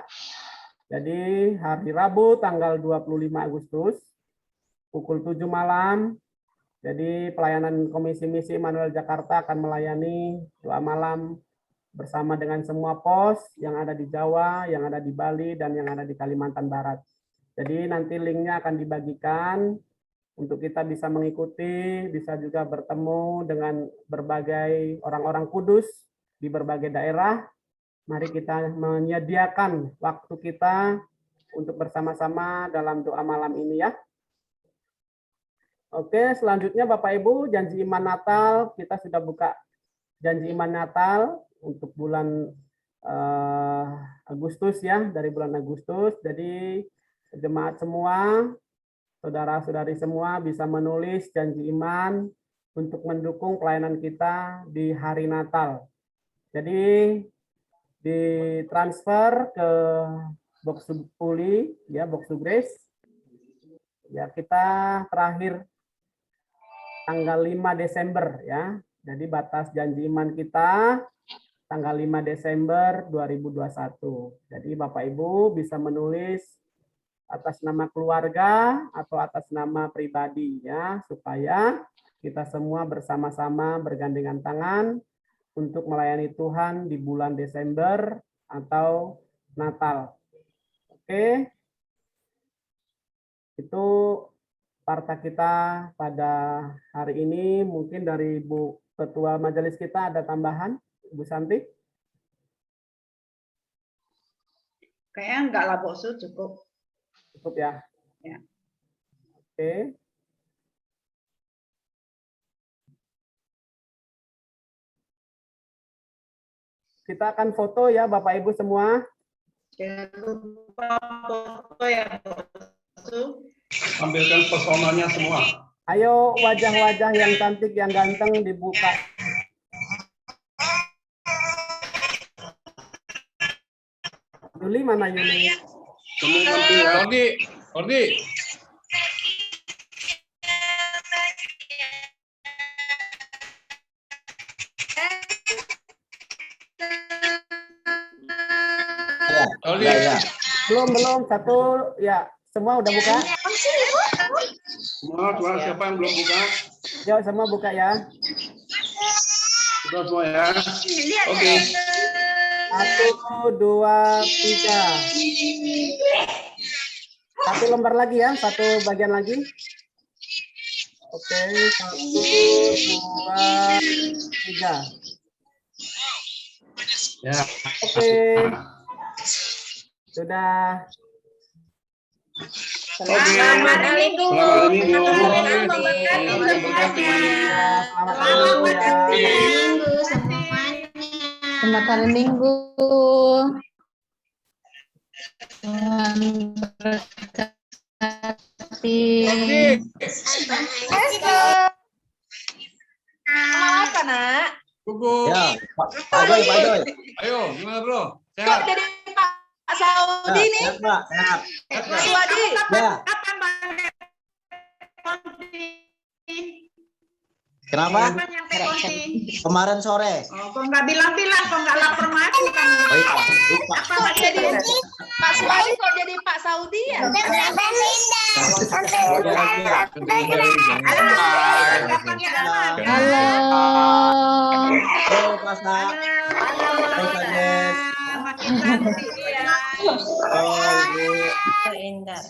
Jadi hari Rabu tanggal 25 Agustus pukul 7 malam. Jadi pelayanan Komisi Misi Immanuel Jakarta akan melayani doa malam bersama dengan semua pos yang ada di Jawa, yang ada di Bali, dan yang ada di Kalimantan Barat. Jadi nanti linknya akan dibagikan untuk kita bisa mengikuti, bisa juga bertemu dengan berbagai orang-orang kudus di berbagai daerah. Mari kita menyediakan waktu kita untuk bersama-sama dalam doa malam ini, ya. Oke, selanjutnya Bapak Ibu, janji iman Natal, kita sudah buka janji iman Natal untuk bulan Agustus, ya, dari bulan Agustus. Jadi jemaat semua, saudara-saudari semua bisa menulis janji iman untuk mendukung pelayanan kita di hari Natal. Jadi ditransfer ke Boksu Puli, ya, Boksu Grace. Ya, kita terakhir tanggal 5 Desember, ya. Jadi batas janji iman kita tanggal 5 Desember 2021. Jadi Bapak Ibu bisa menulis atas nama keluarga atau atas nama pribadi, ya, supaya kita semua bersama-sama bergandengan tangan untuk melayani Tuhan di bulan Desember atau Natal. Oke. Itu parta kita pada hari ini. Mungkin dari Bu Ketua Majelis kita ada tambahan, Bu Santi? Kayaknya enggak lah, Boksu, cukup. Cukup, ya? Ya. Oke. Kita akan foto, ya, Bapak Ibu semua. Jangan lupa foto ya, Boksu. Ambilkan pesonanya semua. Ayo wajah-wajah yang cantik, yang ganteng dibuka. Yuli mana Yuli? Ordi. Ya. Belum satu, ya, semua udah buka? Semua siapa yang belum buka? Yuk semua buka, ya. Sudah semua, ya. Oke. 1, 2, 3. Satu lembar lagi, ya, satu bagian lagi. Oke, 1, 2, 3. Ya. Oke. Sudah. Selamat Minggu. Selamat hari Minggu. Tuhan berkati. Apa, Nak? Gugu. Ya, Pak Joy, Pak Joy. Ayo, gimana bro? Kok Sehat? jadi Pak Saudi nih? Sehat, Pak. Sehat. Mas Wadi. Ya. Kapan balik konti? Kenapa? Kapan nyampe konti? Kemarin sore. Oh, kok nggak bilang-bilang, kok nggak lapor mati kamu? Oh, iya, lupa. Apa Kok lagi jadi itu? Pak Suwadi kok jadi Pak Saudi ya? Halo. Halo, Pak Sa. Halo, Kak Jess. Makin cantik ya. Oh, Ibu. Indah.